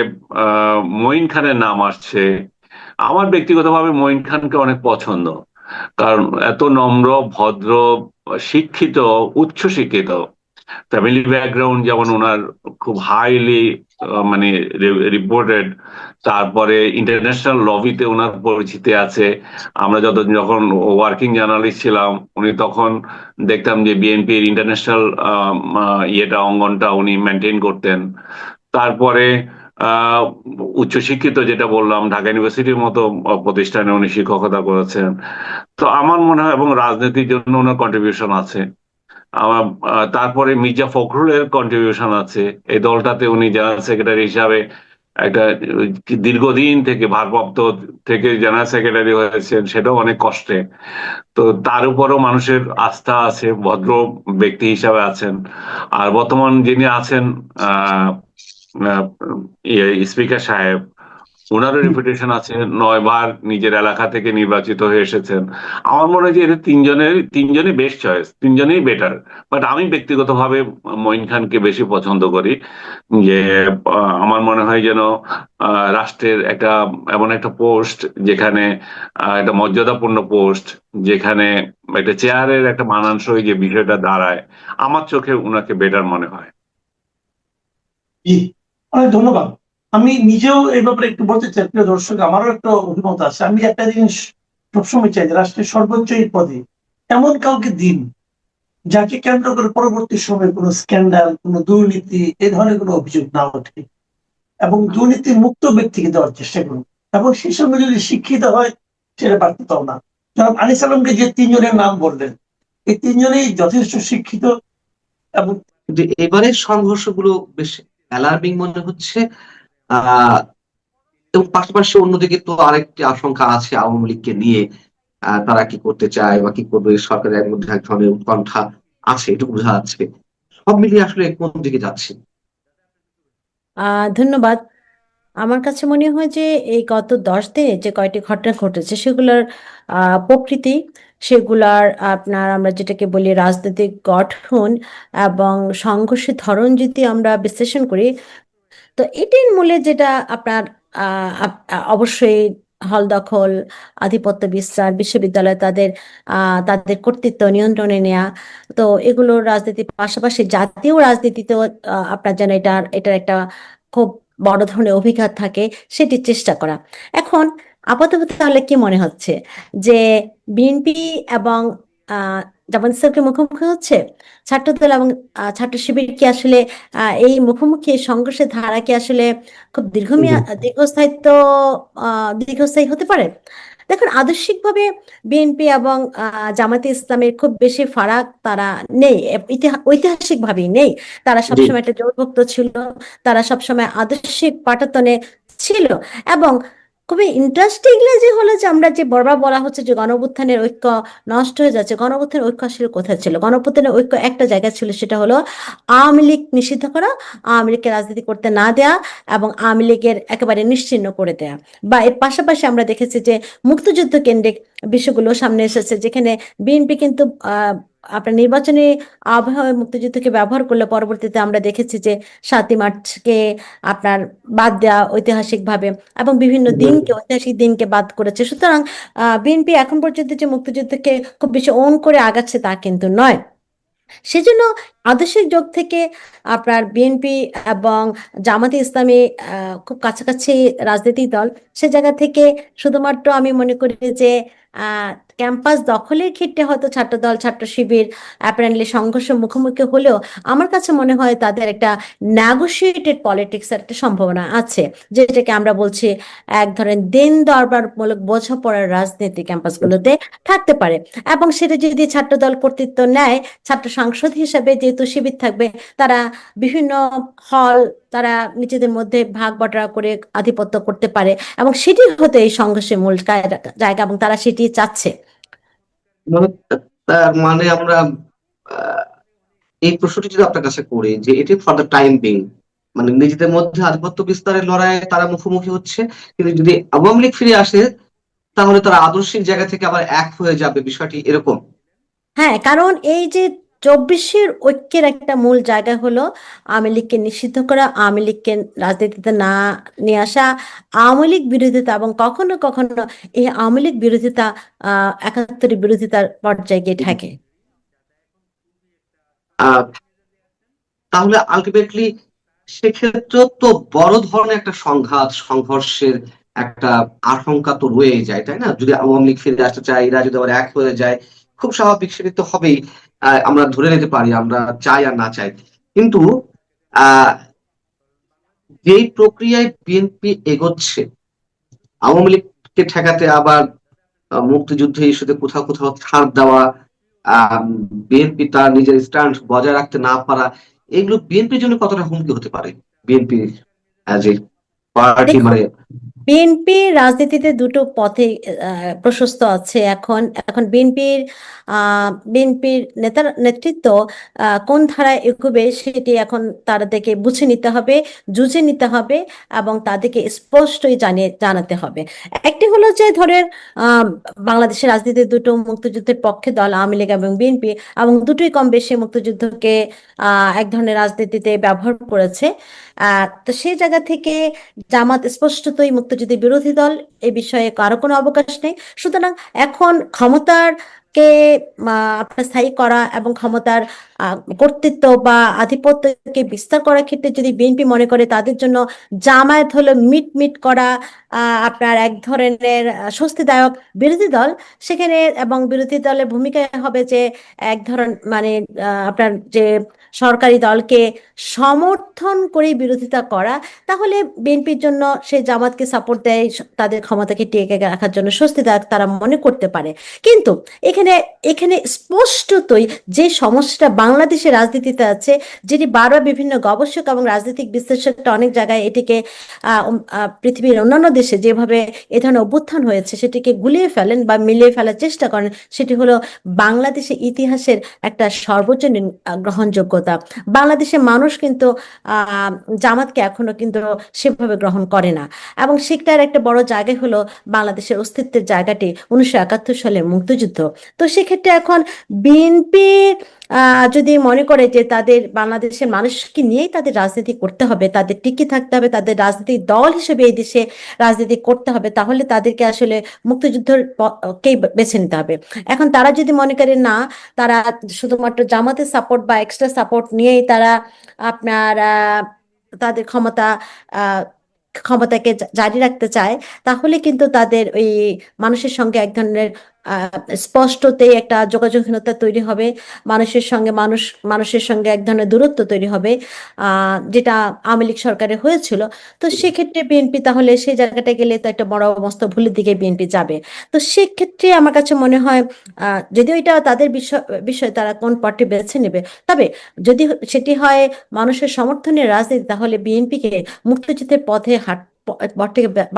মঈন খানের নাম আসছে। আমার ব্যক্তিগতভাবে মঈন খানকে অনেক পছন্দ, কারণ এত নম্র, ভদ্র, শিক্ষিত, উচ্চ শিক্ষিত, ফ্যামিলি ব্যাকগ্রাউন্ড যেমন ওনার খুব হাইলি মানে রিপোর্টেড। তারপরে ইন্টারন্যাশনাল লবিতে ওনার পরিচিতি আছে। আমরা যখন ওয়ার্কিং জার্নালিস্ট ছিলাম, উনি তখন দেখতাম যে বিএনপির ইন্টারন্যাশনাল অঙ্গনটা উনি মেনটেন করতেন। তারপরে আহ উচ্চশিক্ষিত, যেটা বললাম, ঢাকা ইউনিভার্সিটির মতো প্রতিষ্ঠানে উনি শিক্ষকতা করেছেন। তো আমার মনে হয়, এবং রাজনীতির জন্য ওনার কন্ট্রিবিউশন আছে। তারপরে মির্জা ফখরুলের কন্ট্রিবিউশন আছে। এই দলটাতে উনি জেনারেল সেক্রেটারি হিসাবে একটা দীর্ঘদিন থেকে ভারপ্রাপ্ত থেকে জেনারেল সেক্রেটারি হয়েছেন, সেটাও অনেক কষ্টে। তো তার উপরও মানুষের আস্থা আছে, ভদ্র ব্যক্তি হিসাবে আছেন। আর বর্তমান যিনি আছেন আহ স্পিকার সাহেব, ওনারও রেপুটেশন আছে, 9 বার নিজের এলাকা থেকে নির্বাচিত হয়ে এসেছেন। আমার মনে হয় যে এদের তিনজনই বেস্ট চয়েস, তিনজনেই বেটার। বাট আমি ব্যক্তিগতভাবে মঈন খানকে বেশি পছন্দ করি। যে আমার মনে হয় যেন রাষ্ট্রের এমন একটা পোস্ট, যেখানে একটা মর্যাদাপূর্ণ পোস্ট, যেখানে একটা চেয়ারের একটা মানানসই যে বিষয়টা দাঁড়ায়, আমার চোখে উনাকে বেটার মনে হয়। জি, অনেক ধন্যবাদ। আমি নিজেও এই ব্যাপারে একটু বলতে চাই, প্রিয় দর্শক, আমারও একটা অভিমত আছে। আমি একটা জিনিস সবসময় চাই যে রাষ্ট্রের সর্বোচ্চ এই পদে এমন কাউকে দিন যাকে কেন্দ্র করে পরবর্তী সময়ে কোনো স্ক্যান্ডাল, কোনো দুর্নীতি, এই ধরনের কোনো অভিযোগ না ওঠে, এবং দুর্নীতি মুক্ত ব্যক্তিকে দেওয়ার চেষ্টা করুন, এবং সেই সঙ্গে যদি শিক্ষিত হয় সেটা বাড়তেও না। জনাব আনিস আলমকে যে তিনজনের নাম বললেন, এই তিনজনেই যথেষ্ট শিক্ষিত। এবং কিন্তু এবারের সংঘর্ষগুলো বেশ অ্যালার্মিং মনে হচ্ছে। আহ এবং পাশাপাশি অন্যদিকে তো আরেকটি আশঙ্কা আছে আওয়ামী লীগকে নিয়ে। তারা কি করতে চায় বা কি করবে, সরকারের মধ্যে এক ধরনের উৎকণ্ঠা আছে, এটুকু বোঝা যাচ্ছে। সব মিলিয়ে আসলে কোন দিকে যাচ্ছে? ধন্যবাদ। আমার কাছে মনে হয় যে এই গত 10 দিনে যে কয়টি ঘটনা ঘটেছে সেগুলোর প্রকৃতি, সেগুলার আপনার আমরা যেটাকে বলি রাজনৈতিক গঠন এবং সংঘর্ষের ধরন যদি আমরা বিশ্লেষণ করি, তো এটির মূলে যেটা আপনার অবশ্যই হল দখল, আধিপত্য বিস্তার, বিশ্ববিদ্যালয় তাদের কর্তৃত্ব নিয়ন্ত্রণে নেওয়া। তো এগুলোর রাজনীতির পাশাপাশি জাতীয় রাজনীতিতেও আপনার যেন এটার একটা খুব বড় ধরনের অভিঘাত থাকে, সেটির চেষ্টা করা। এখন আপাতত তাহলে কি মনে হচ্ছে যে বিএনপি এবং আহ জামাত ইসলামকে মুখোমুখি হচ্ছে, ছাত্রদল এবং ছাত্র শিবির কি আসলে এই মুখোমুখি সংঘর্ষের ধারা কি আসলে খুব দীর্ঘস্থায়ী হতে পারে? দেখুন, আদর্শিকভাবে বিএনপি এবং জামাতে ইসলামের খুব বেশি ফারাক তারা নেই, ঐতিহাসিকভাবেই নেই। তারা জি, সবসময় একটা জোটভুক্ত ছিল, তারা সবসময় আদর্শিক পাটাতনে ছিল। এবং খুবই ইন্টারেস্টিংলি যে হলো যে আমরা যে বরাবর বলা হচ্ছে যে গণঅভ্যুত্থানের ঐক্য নষ্ট হয়ে যাচ্ছে, গণঅভ্যুত্থানের ঐক্য আসলে কোথায় ছিল? গণঅভ্যুত্থানের ঐক্য একটা জায়গায় ছিল, সেটা হলো আওয়ামী লীগ নিষিদ্ধ করা, আওয়ামী লীগকে রাজনীতি করতে না দেয়া এবং আওয়ামী লীগের একেবারে নিশ্চিহ্ন করে দেয়া। বা এর পাশাপাশি আমরা দেখেছি যে মুক্তিযুদ্ধ কেন্দ্রিক বিষয়গুলো সামনে এসেছে, যেখানে বিএনপি কিন্তু আপনার নির্বাচনী আবহাওয়ায় মুক্তিযুদ্ধকে ব্যবহার করলে পরবর্তীতে আমরা দেখেছি যে 7ই মার্চকে আপনার বাদ দেওয়া ঐতিহাসিকভাবে, এবং বিভিন্ন ঐতিহাসিক দিনকে বাদ করেছে। সুতরাং বিএনপি এখন পর্যন্ত যে মুক্তিযুদ্ধকে খুব বেশি ওন করে আগাচ্ছে তা কিন্তু নয়। সেজন্য আদর্শিক যোগ থেকে আপনার বিএনপি এবং জামাতে ইসলামী খুব কাছাকাছি রাজনৈতিক দল। সে জায়গা থেকে শুধুমাত্র আমি মনে করি যে ক্যাম্পাস দখলের ক্ষেত্রে হয়তো ছাত্রদল, ছাত্র শিবির অ্যাপারেন্টলি সংঘর্ষ মুখোমুখি হলেও আমার কাছে মনে হয় তাদের একটা নেগোশিয়েটেড পলিটিক্সের একটা সম্ভাবনা আছে, যেটাকে আমরা বলছি এক ধরনের দিন দরবারমূলক বোঝাপড়ার রাজনীতি ক্যাম্পাসগুলোতে থাকতে পারে। এবং সেটা যদি ছাত্রদল কর্তৃত্ব নেয়, ছাত্র সাংসদ হিসেবে যেহেতু শিবির থাকবে, তারা বিভিন্ন হল তারা নিজেদের মধ্যে ভাগ বটরা করে আধিপত্য করতে পারে, এবং সেটি হতে এই সংঘর্ষের মূল জায়গা, এবং তারা সেটি চাচ্ছে। মানে তার মানে আমরা আহ, এই প্রশ্নটি যদি আপনার কাছে করি যে এটি ফর দ্য টাইম বিং, মানে নিজেদের মধ্যে আধিপত্য বিস্তারের লড়াইয়ে তারা মুখোমুখি হচ্ছে, কিন্তু যদি আওয়ামী লীগ ফিরে আসে তাহলে তারা আদর্শিক জায়গা থেকে আবার এক হয়ে যাবে, বিষয়টি এরকম? হ্যাঁ, কারণ এই যে 24-এর ঐক্যের একটা মূল জায়গা হলো আওয়ামী লীগকে নিষিদ্ধ করা, আওয়ামী লীগকে রাজনীতিতে না নিয়ে আসা, আওয়ামী লীগ বিরোধিতা, এবং কখনো কখনো এই আওয়ামী লীগ বিরোধিতা 71-এর বিরোধিতার পর্যায়ে গিয়ে ঠেকে। আহ তাহলে আলটিমেটলি সেক্ষেত্রে তো বড় ধরনের একটা সংঘর্ষের একটা আশঙ্কা তো রয়ে যায়, তাই না? যদি আওয়ামী লীগ ফিরে আসতে চায়, এরা যদি আবার এক হয়ে যায়, খুব স্বাভাবিক, সেটা তো হবেই। আমরা ধরে নিতে পারি, আমরা চাই আর না চাই। কিন্তু আহ যেই প্রক্রিয়ায় বিএনপি এগোচ্ছে, আওয়ামী লীগকে ঠেকাতে আবার মুক্তিযুদ্ধ ইস্যুতে কোথাও কোথাও ছাড় দেওয়া, বিএনপি তার নিজের স্ট্যান্ড বজায় রাখতে না পারা, এগুলো বিএনপির জন্য কতটা হুমকি হতে পারে? বিএনপি অ্যাজ এ পার্টি, দেখুন, মানে বিএনপি রাজনীতিতে দুটো পথে প্রশস্ত আছে। এখন এখন বিএনপির নেতৃত্ব কোন ধারায় এগোবে সেটি এখন তাদেরকে বুঝে নিতে হবে, জুঝে নিতে হবে, এবং তাদেরকে স্পষ্টই জানাতে হবে। একটি হলো যে ধরেন আহ, বাংলাদেশের রাজনীতিতে দুটো মুক্তিযুদ্ধের পক্ষে দল, আওয়ামী লীগ এবং বিএনপি, এবং দুটোই কম বেশি মুক্তিযুদ্ধকে এক ধরনের রাজনীতিতে ব্যবহার করেছে। তো সেই জায়গা থেকে জামাত স্পষ্টতই মুক্তিযুদ্ধের বিরোধী দল, এ বিষয়ে কারো কোনো অবকাশ নেই। সুতরাং এখন কে আপনার স্থায়ী করা এবং ক্ষমতার কর্তৃত্ব বা আধিপত্যকে বিস্তার করার ক্ষেত্রে যদি বিএনপি মনে করে তাদের জন্য জামায়াত হলো মিট মিট করা আপনার এক ধরনের স্বস্তিদায়ক বিরোধী দল, সেখানে এবং বিরোধী দলের ভূমিকা হবে যে এক ধরন মানে আপনার যে সরকারি দলকে সমর্থন করে বিরোধিতা করা, তাহলে বিএনপির জন্য সেই জামাতকে সাপোর্ট দেয়, তাদের ক্ষমতাকে টিকে রাখার জন্য স্বস্তিদায়ক তারা মনে করতে পারে। কিন্তু এখানে এখানে স্পষ্টতই যে সমস্যাটা বাংলাদেশের রাজনীতিতে আছে, যেটি বারবার বিভিন্ন গবেষক এবং রাজনৈতিক বিশ্লেষকরা অনেক জায়গায় এটিকে পৃথিবীর অন্যান্য দেশে যেভাবে এ ধরনের অভ্যুত্থান হয়েছে সেটিকে গুলিয়ে ফেলেন বা মিলিয়ে ফেলার চেষ্টা করেন, সেটি হলো বাংলাদেশের ইতিহাসের একটা সর্বোচ্চ গ্রহণযোগ্যতা। বাংলাদেশের মানুষ কিন্তু আহ জামাতকে এখনো কিন্তু সেভাবে গ্রহণ করে না, এবং সেটার একটা বড় জায়গা হলো বাংলাদেশের অস্তিত্বের জায়গাটি 1971 সালের মুক্তিযুদ্ধ। তো সেক্ষেত্রে এখন বিএনপি যদি মনে করে যে তাদের বাংলাদেশের মানুষকে নিয়েই তাদের রাজনীতি করতে হবে, তাদের টিকে থাকতে হবে, তাদের রাজনৈতিক দল হিসেবে এই দেশে রাজনীতি করতে হবে, তাহলে তাদেরকে আসলে মুক্তিযুদ্ধের কেই বেছে নিতে হবে। এখন তারা যদি মনে করে না, তারা শুধুমাত্র জামাতের সাপোর্ট বা এক্সট্রা সাপোর্ট নিয়েই তারা আপনার তাদের ক্ষমতাকে জারি রাখতে চায়, তাহলে কিন্তু তাদের ওই মানুষের সঙ্গে এক ধরনের স্পষ্টতেই একটা যোগাযোগহীনতা তৈরি হবে। মানুষের সঙ্গে এক ধরনের দূরত্ব তৈরি হবে, যেটা আওয়ামী লীগ সরকারে হয়েছিল। তো সেক্ষেত্রে বিএনপি তাহলে সেই জায়গাটা গেলে তো একটা বড় মস্ত ভুলের দিকে বিএনপি যাবে। তো সেক্ষেত্রে আমার কাছে মনে হয় যদিও এটা তাদের বিষয় তারা কোন পার্টি বেছে নেবে, তবে যদি সেটি হয় মানুষের সমর্থনের রাজনীতি, তাহলে বিএনপিকে মুক্তিযুদ্ধের পথে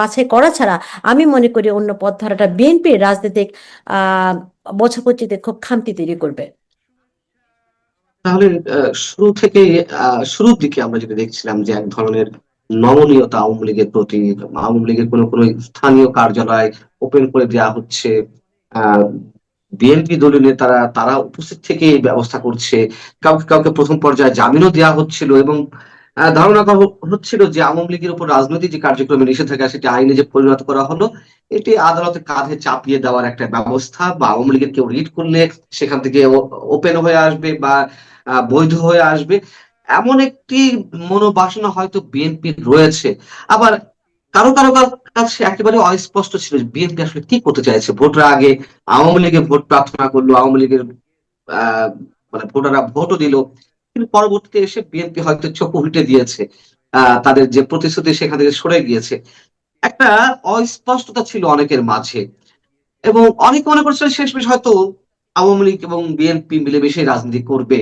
বাছাই করা ছাড়া আমি মনে করি অন্য পথ ধরাটা বিএনপির রাজনৈতিক আহ বোঝাপড়িতে খুব খামতি তৈরি করবে। তাহলে শুরু থেকে শুরুর দিকে আমরা যেটা দেখছিলাম যে এক ধরনের নমনীয়তা আওয়ামী লীগের প্রতি, আওয়ামী লীগের কোনো কোনো স্থানীয় কার্যালয় ওপেন করে দেওয়া হচ্ছে, আহ বিএনপি দলীয় নেতারা তারা উপস্থিত থেকে এই ব্যবস্থা করছে, কাউকে কাউকে প্রথম পর্যায়ে জামিনও দেওয়া হচ্ছিল, এবং ধারণা করা হচ্ছিল যে আওয়ামী লীগের উপর রাজনৈতিক যে কার্যক্রমে নিষেধাজ্ঞা সেটি আইনে যে পরিণত করা হলো, এটি আদালতের কাঁধে চাপিয়ে দেওয়ার একটা ব্যবস্থা, বা আওয়ামী লীগের কেউ রিট করলে সেখান থেকে ওপেন হয়ে আসবে বা বৈধ হয়ে আসবে, এমন একটি মনোবাসনা হয়তো বিএনপি রয়েছে। আবার কারো কারো কাছে একেবারে অস্পষ্ট ছিল বিএনপি আসলে কি করতে চাইছে। ভোটের আগে আওয়ামী লীগের ভোট প্রার্থনা করলো, আওয়ামী লীগের মানে ভোটাররা ভোটও দিল, কিন্তু পরবর্তীতে এসে বিএনপি হয়তো চোখ উল্টে দিয়েছে, তাদের যে প্রতিশ্রুতি সেখান থেকে সরে গিয়েছে। একটা অস্পষ্টতা ছিল অনেকের মাঝে, এবং অনেকে মনে করছিল শেষমেশ হয়তো আওয়ামী লীগ এবং বিএনপি মিলেমিশে রাজনীতি করবে।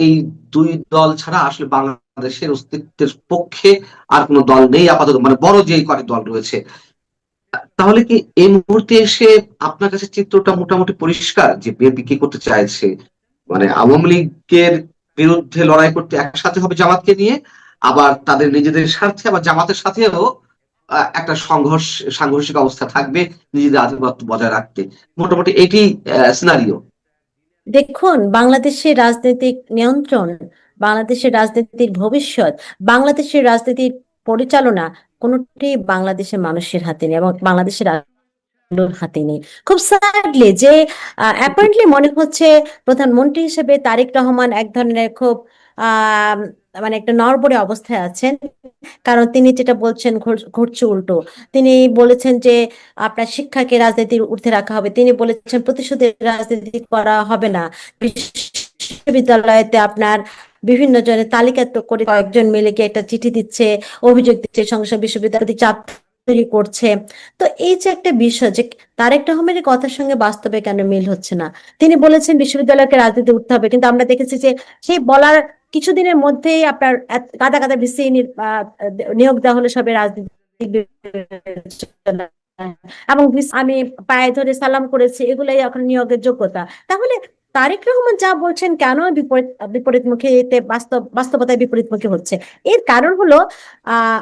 এই দুই দল ছাড়া আসলে বাংলাদেশের অস্তিত্বের পক্ষে আর কোনো দল নেই আপাতত, মানে বড় যে কয়েক দল রয়েছে। তাহলে কি এই মুহূর্তে এসে আপনার কাছে চিত্রটা মোটামুটি পরিষ্কার যে বিএনপি কি করতে চাইছে? মানে আওয়ামী লীগের বিরুদ্ধে লড়াই করতে একসাথে হবে জামাতকে নিয়ে, আবার তাদের নিজেদের স্বার্থে আবার জামাতের সাথেও একটা সাংঘর্ষিক অবস্থা থাকবে নিজেদের আধিপত্য বজায় রাখতে, মোটামুটি এটি সিনারিও। দেখুন, বাংলাদেশের রাজনৈতিক নিয়ন্ত্রণ, বাংলাদেশের রাজনীতির ভবিষ্যৎ, বাংলাদেশের রাজনীতির পরিচালনা কোনোটি বাংলাদেশের মানুষের হাতে নেই এবং বাংলাদেশের আলোর হাতে নেই। খুব স্যাডলি যে অ্যাপারেন্টলি মনে হচ্ছে প্রধানমন্ত্রী হিসেবে তারেক রহমান এক ধরনের খুব আহ মানে একটা নড়বড়ে অবস্থায় আছেন, কারণ তিনি যেটা বলছেন ঘটছে উল্টো। তিনি বলেছেন যে আপনার শিক্ষাকে রাজনীতির ঊর্ধ্বে রাখা হবে, তিনি বলেছেন প্রতিশোধের রাজনীতি করা হবে না, বিশ্ববিদ্যালয়তে আপনার বিভিন্ন জনের তালিকা করে কয়েকজন মিলে কি একটা চিঠি দিচ্ছে, অভিযোগ দিচ্ছে, সংসদ বিশ্ববিদ্যালয় চাপ তৈরি করছে। তো এই যে একটা বিষয় যে তারেক রহমানের কথার সঙ্গে বাস্তবে কেন মিল হচ্ছে না। তিনি বলেছেন বিশ্ববিদ্যালয়কে রাজনীতি উঠতে হবে, কিন্তু আমরা দেখেছি যে সেই বলার কিছুদিনের মধ্যেই আপনার গাদা গাদা ভিসি নিয়োগ দেওয়া হলো সবে রাজনীতি এবং আমি পায়ে ধরে সালাম করেছি, এগুলাই এখন নিয়োগের যোগ্যতা। তাহলে তারেক রহমান যা বলছেন কেন বিপরীতমুখী বাস্তবতায় বিপরীতমুখী হচ্ছে? এর কারণ হলো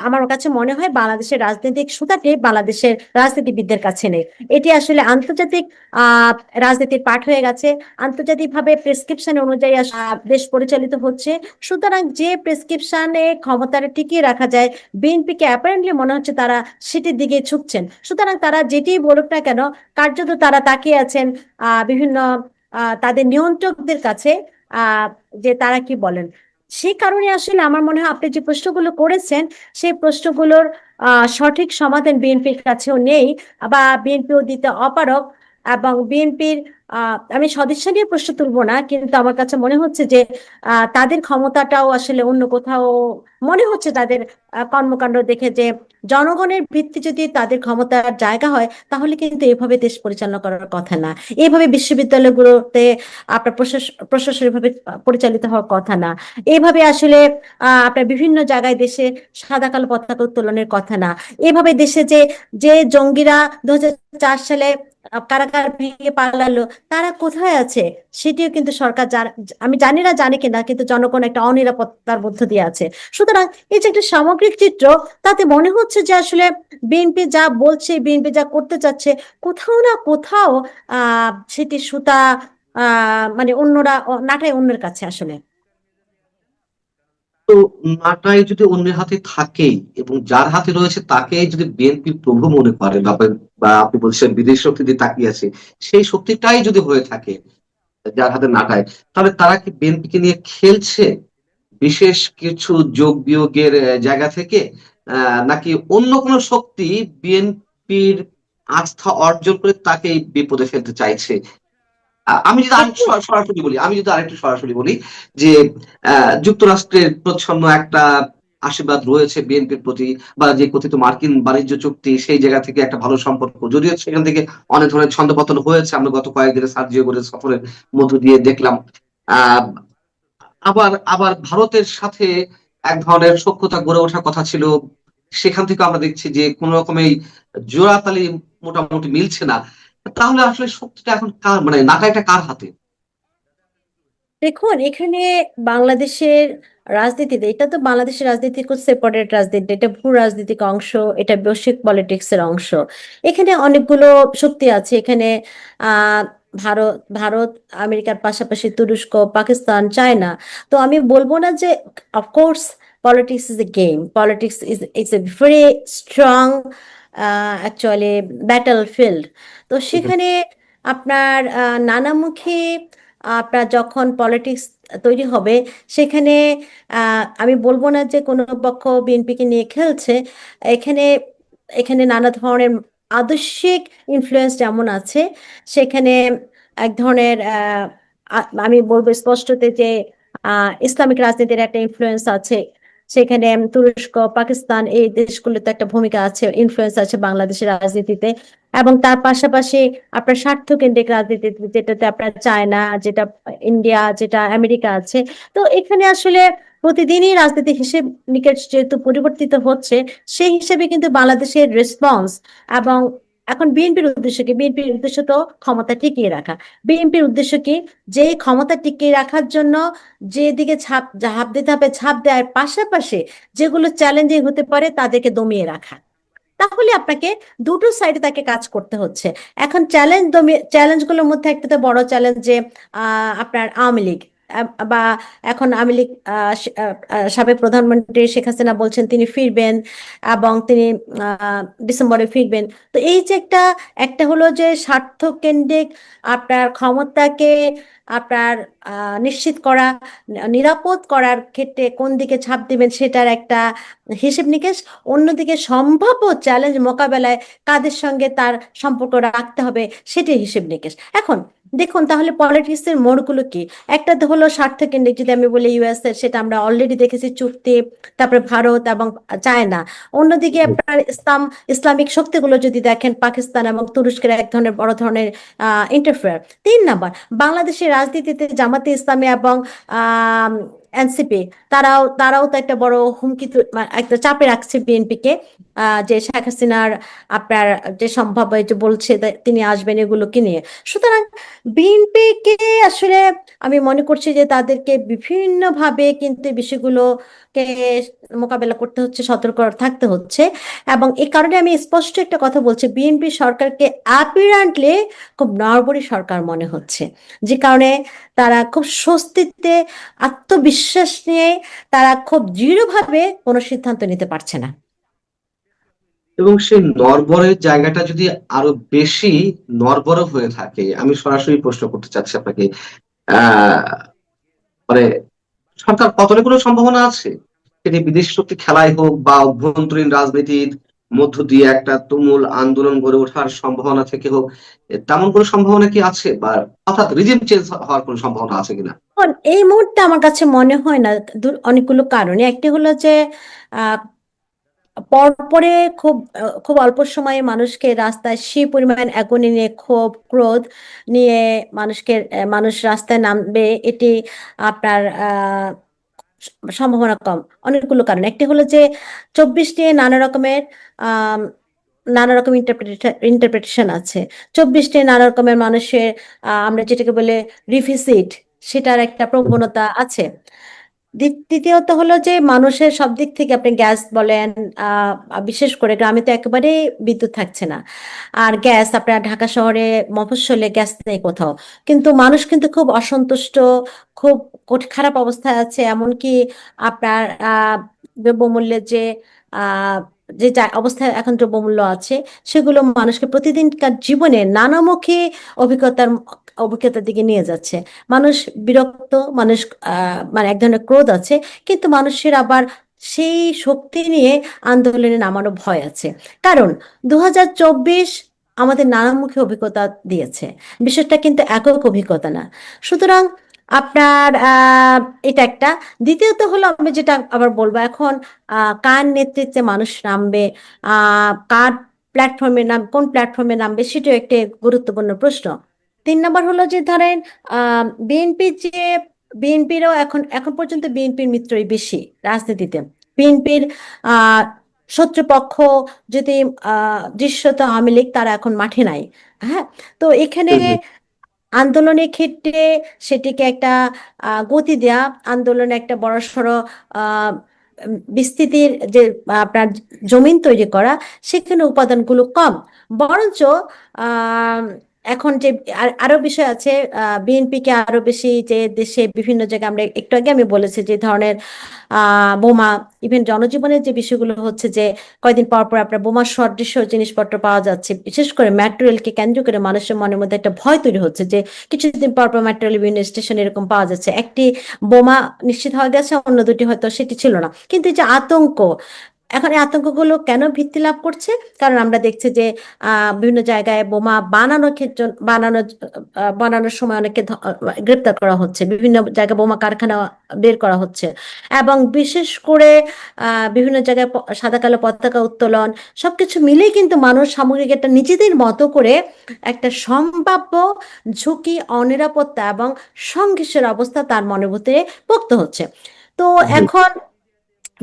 আমার কাছে মনে হয় বাংলাদেশের রাজনৈতিক সুতাটি বাংলাদেশের রাজনীতিবিদদের কাছে নেই। এটি আসলে আন্তর্জাতিক আহ রাজনীতির পাঠ হয়ে গেছে। আন্তর্জাতিকভাবে প্রেসক্রিপশন অনুযায়ী দেশ পরিচালিত হচ্ছে। সুতরাং যে প্রেসক্রিপশনে ক্ষমতাটা টিকিয়ে রাখা যায়, বিএনপিকে অ্যাপারেন্টলি মনে হচ্ছে তারা সেটির দিকে ঝুঁকছেন। সুতরাং তারা যেটি বলুক না কেন, কার্যত তারা তাকিয়ে আছেন বিভিন্ন তাদের নিয়ন্ত্রকদের কাছে যে তারা কি বলেন। সেই কারণে আসলে আমার মনে হয় আপনি যে প্রশ্নগুলো করেছেন সেই প্রশ্নগুলোর সঠিক সমাধান বিএনপির কাছেও নেই, বা বিএনপিও দিতে অপারগ। এবং বিএনপির আমি সদিচ্ছা নিয়ে প্রশ্ন তুলবো না, কিন্তু আমার কাছে মনে হচ্ছে যে তাদের ক্ষমতাটাও আসলে অন্য কোথাও মনে হচ্ছে। তাদের কর্মকাণ্ড দেখে যে জনগণের ভিত্তি যদি তাদের ক্ষমতার জায়গা হয়, তাহলে কিন্তু এভাবে দেশ পরিচালনা করার কথা না। এইভাবে বিশ্ববিদ্যালয়গুলোতে আপনার প্রশাসনিকভাবে পরিচালিত হওয়ার কথা না। এইভাবে আসলে আপনার বিভিন্ন জায়গায় দেশে সাদা কালো পতাকা উত্তোলনের কথা না। এভাবে দেশে যে যে জঙ্গিরা 2004 সালে কারাগার ভেঙে পালালো, তারা কোথায় আছে সেটিও কিন্তু সরকার আমি জানি না জানে কিনা, কিন্তু জনগণ একটা অনিরাপত্তার মধ্য দিয়ে আছে। সুতরাং এই যে একটা সামগ্রিক চিত্র, তাতে মনে হচ্ছে যে আসলে বিএনপি যা বলছে, বিএনপি যা করতে চাচ্ছে, কোথাও না কোথাও সেটি সুতা মানে অন্যরা নাটাই অন্যের কাছে আসলে। তো নাটাই যদি অন্যের হাতে থাকে এবং যার হাতে রয়েছে তাকে যদি বিএনপি প্রভু মনে করে, বা আপনি বলছেন বিদেশ শক্তি দিয়ে তাকিয়ে আছে, সেই শক্তিটাই যদি হয়ে থাকে যার হাতে নাটাই, তাহলে তারা কি বিএনপি কে নিয়ে খেলছে বিশেষ কিছু যোগ বিয়োগের জায়গা থেকে, নাকি অন্য কোনো শক্তি বিএনপির আস্থা অর্জন করে তাকে এই বিপদে ফেলতে চাইছে? আমি যদি আরেকটু সরাসরি বলি যে যুক্তরাষ্ট্রের প্রচ্ছন্ন একটা আশীর্বাদ রয়েছে বিএনপির প্রতি, বা যে কথিত মার্কিন বাণিজ্য চুক্তি, সেই জায়গা থেকে একটা ভালো সম্পর্ক, যদিও সেখান থেকে অনেক ধরনের ছন্দপতন হয়েছে, আমরা গত কয়েকদিনে সার্জিও করে সফরের মধ্য দিয়ে দেখলাম। আহ আবার আবার ভারতের সাথে এক ধরনের সখ্যতা গড়ে ওঠার কথা ছিল, সেখান থেকে আমরা দেখছি যে কোন রকমের জোড়াতালি মোটামুটি মিলছে না। তাহলে আসলে শক্তিটা এখন কার, মানে নাটাইটা কার হাতে? দেখুন, এখানে বাংলাদেশের রাজনীতিতে, এটা তো বাংলাদেশের রাজনীতি খুব সেপারেট রাজনীতি, এটা ভূ রাজনৈতিক অংশ, এটা বৈশ্বিক পলিটিক্সের অংশ। এখানে অনেকগুলো শক্তি আছে। এখানে আহ ভারত, আমেরিকার পাশাপাশি তুরস্ক, পাকিস্তান, চায়না। তো আমি বলবো না যে, of course politics is a game, politics is a very strong actually battle field. তো সেখানে আপনার নানামুখী আপনার যখন পলিটিক্স তৈরি হবে, সেখানে আমি বলবো না যে কোনো পক্ষ বিএনপিকে নিয়ে খেলছে। এখানে এখানে নানা ধরনের আদর্শিক ইনফ্লুয়েন্স যেমন আছে, সেখানে এক ধরনের আমি বলবো স্পষ্টতে যে ইসলামিক রাজনীতির একটা ইনফ্লুয়েন্স আছে। সেখানে তুরস্ক, পাকিস্তান, এই দেশগুলোতে একটা ভূমিকা আছে, ইনফ্লুয়েন্স আছে বাংলাদেশের রাজনীতিতে। এবং তার পাশাপাশি আপনার স্বার্থ কেন্দ্রিক রাজনীতি, যেটাতে আপনার চায়না, যেটা ইন্ডিয়া, যেটা আমেরিকা আছে। তো এখানে আসলে প্রতিদিনই রাজনীতির হিসেব নিকেশ যেহেতু পরিবর্তিত হচ্ছে, সেই হিসেবে কিন্তু বাংলাদেশের রেসপন্স এবং এখন বিএনপির উদ্দেশ্য কি? বিএনপির উদ্দেশ্য তো ক্ষমতা টিকিয়ে রাখা। বিএনপির উদ্দেশ্য কি? যে ক্ষমতা টিকিয়ে রাখার জন্য যেদিকে ঝাঁপ দিতে হবে ঝাঁপ দেওয়ার পাশাপাশি যেগুলো চ্যালেঞ্জিং হতে পারে তাদেরকে দমিয়ে রাখা। তাহলে আপনাকে দুটো সাইডে তাকে কাজ করতে হচ্ছে। এখন চ্যালেঞ্জগুলোর মধ্যে একটা তো বড় চ্যালেঞ্জ যে আপনার আওয়ামী লীগ, বা এখন আওয়ামী লীগ সাবেক প্রধানমন্ত্রী শেখ হাসিনা বলছেন তিনি ফিরবেন, এবং তিনি ডিসেম্বরে ফিরবেন। তো এই যে একটা একটা হলো যে স্বার্থ কেন্দ্রিক আপনার ক্ষমতাকে আপনার নিশ্চিত করা, নিরাপদ করার ক্ষেত্রে কোন দিকে ছাপ দিবেন সেটার একটা হিসেব নিকেশ। অন্যদিকে সম্ভাব্য চ্যালেঞ্জ মোকাবেলায় কাদের সঙ্গে তার সম্পর্ক রাখতে হবে সেটির হিসেব নিকেশ। এখন দেখুন তাহলে পলিটিক্সের মোড়গুলো কি? একটা তো হলো স্বার্থকেন্দ্রিক, যদি আমি বলি ইউএস এর, সেটা আমরা অলরেডি দেখেছি চুক্তি, তারপরে ভারত এবং চায়না। অন্যদিকে আপনার ইসলামিক শক্তিগুলো যদি দেখেন, পাকিস্তান এবং তুরস্কের এক ধরনের বড় ধরনের ইন্টারফেয়ার। 3 নাম্বার, বাংলাদেশের রাজনীতিতে জামাতে ইসলামী এবং এনসিপি, তারাও তো একটা বড় হুমকি, একটা চাপে রাখছে বিএনপিকে, যে শেখ হাসিনার আপনার যে সম্ভাব্য যে বলছে তিনি আসবেন এগুলোকে নিয়ে। সুতরাং বিএনপিকে আসলে আমি মনে করছি যে তাদেরকে বিভিন্নভাবে কিন্তু এই বিষয়গুলোকে মোকাবেলা করতে হচ্ছে, সতর্ক থাকতে হচ্ছে। এবং এই কারণে আমি স্পষ্ট একটা কথা বলছি, বিএনপি সরকারকে অ্যাপিরান্টলি খুব নড়বড়ে সরকার মনে হচ্ছে, যে কারণে তারা খুব স্বস্তিতে, আত্মবিশ্বাস নিয়ে তারা খুব দৃঢ়ভাবে কোনো সিদ্ধান্ত নিতে পারছে না। এবং সেই নড়বড়ের জায়গাটা যদি আরো বেশি নড়বড় হয়ে থাকে, আমি সরাসরি প্রশ্ন করতে চাচ্ছি আপনাকে, আহ মানে সরকার পতনের কোনো সম্ভাবনা আছে? সেটি বিদেশি শক্তি খেলাই হোক বা অভ্যন্তরীণ রাজনীতির মধ্য দিয়ে একটা তুমুল আন্দোলন গড়ে ওঠার সম্ভাবনা থেকে হোক, তেমন কোনো সম্ভাবনা কি আছে? বা অর্থাৎ রিজিম চেঞ্জ হওয়ার কোনো সম্ভাবনা আছে কিনা? এখন এই মুহূর্তে আমার কাছে মনে হয় না, অনেকগুলো কারণে। একটি হলো যে আহ পরপরে খুব অল্প সময়ে মানুষকে রাস্তায় সেই পরিমাণ অ্যাগোনি নিয়ে, ক্ষোভ ক্রোধ নিয়ে মানুষ রাস্তায় নামবে, এটি আপনার সম্ভাবনা কম। অনেকগুলো কারণ। একটি হলো যে 24 নিয়ে নানা রকম ইন্টারপ্রিটেশন আছে। 24 নিয়ে নানা রকমের মানুষের আমরা যেটাকে বলে রিভিসিট, সেটার একটা প্রবণতা আছে। দ্বিতীয়ত হলো যে মানুষের সব দিক থেকে, আপনি গ্যাস বলেন, বিশেষ করে গ্রামে তো একেবারে বিদ্যুৎ থাকছে না। আর গ্যাস আপনার ঢাকা শহরে, মফস্বলে গ্যাস নেই কোথাও। কিন্তু মানুষ কিন্তু খুব অসন্তুষ্ট, খুব খারাপ অবস্থায় আছে। এমনকি আপনার দ্রব্যমূল্যের আহ অবস্থায় এখন দ্রব্যমূল্য আছে, সেগুলো মানুষকে প্রতিদিনকার জীবনে নানামুখী অভিজ্ঞতার দিকে নিয়ে যাচ্ছে। মানুষ বিরক্ত, মানুষ মানে এক ধরনের ক্রোধ আছে, কিন্তু মানুষের আবার সেই শক্তি নিয়ে আন্দোলনে নামানো ভয় আছে। কারণ 2024 আমাদের নানামুখী অভিজ্ঞতা দিয়েছে, বিষয়টা কিন্তু একক অভিজ্ঞতা না। সুতরাং আপনার এটা একটা। দ্বিতীয়ত হলো, আমি যেটা আবার বলবো, এখন কার নেতৃত্বে মানুষ নামবে, কার কোন প্ল্যাটফর্মে নামবে, সেটাও একটি গুরুত্বপূর্ণ প্রশ্ন। 3 নাম্বার হলো যে ধরেন বিএনপি বিএনপিরও এখন পর্যন্ত বিএনপির মিত্রই বেশি রাজনীতিতে। বিএনপির আহ শত্রুপক্ষ যদি দৃশ্যত আওয়ামী লীগ, তারা এখন মাঠে নাই। হ্যাঁ, তো এখানে আন্দোলনের ক্ষেত্রে সেটিকে একটা গতি দেয়া, আন্দোলনে একটা বড়সড় আহ বিস্তৃতির যে আপনার জমিন তৈরি করা, সেখানে উপাদানগুলো কম। বরঞ্চ আহ এখন যে আরো বিষয় আছে, বিএনপিকে আরো বেশি, যে দেশে বিভিন্ন জায়গায়, আমরা একটু আগে আমি বলেছি যে ধরনের বোমা, ইভেন জনজীবনের যে বিষয়গুলো হচ্ছে, যে কয়েকদিন পর পর আপনার বোমা সদৃশ জিনিসপত্র পাওয়া যাচ্ছে, বিশেষ করে মেট্রো রেলকে কেন্দ্র করে মানুষের মনের মধ্যে একটা ভয় তৈরি হচ্ছে যে কিছুদিন পর পর মেট্রো রেল বিভিন্ন স্টেশন এরকম পাওয়া যাচ্ছে। একটি বোমা নিশ্চিত হয়ে গেছে, অন্য দুটি হয়তো সেটি ছিল না। কিন্তু এই যে আতঙ্ক, এখন এই আতঙ্কগুলো কেন ভিত্তি লাভ করছে? কারণ আমরা দেখছি যে বিভিন্ন জায়গায় বোমা বানানোর সময় অনেকে গ্রেপ্তার করা হচ্ছে, বিভিন্ন জায়গায় বোমা কারখানা বের করা হচ্ছে, এবং বিশেষ করে বিভিন্ন জায়গায় সাদা কালো পতাকা উত্তোলন, সবকিছু মিলেই কিন্তু মানুষ সামগ্রিক একটা নিজেদের মতো করে একটা সম্ভাব্য ঝুঁকি, অনিরাপত্তা এবং সংঘর্ষের অবস্থা তার মনের ভিতরে পোক্ত হচ্ছে। তো এখন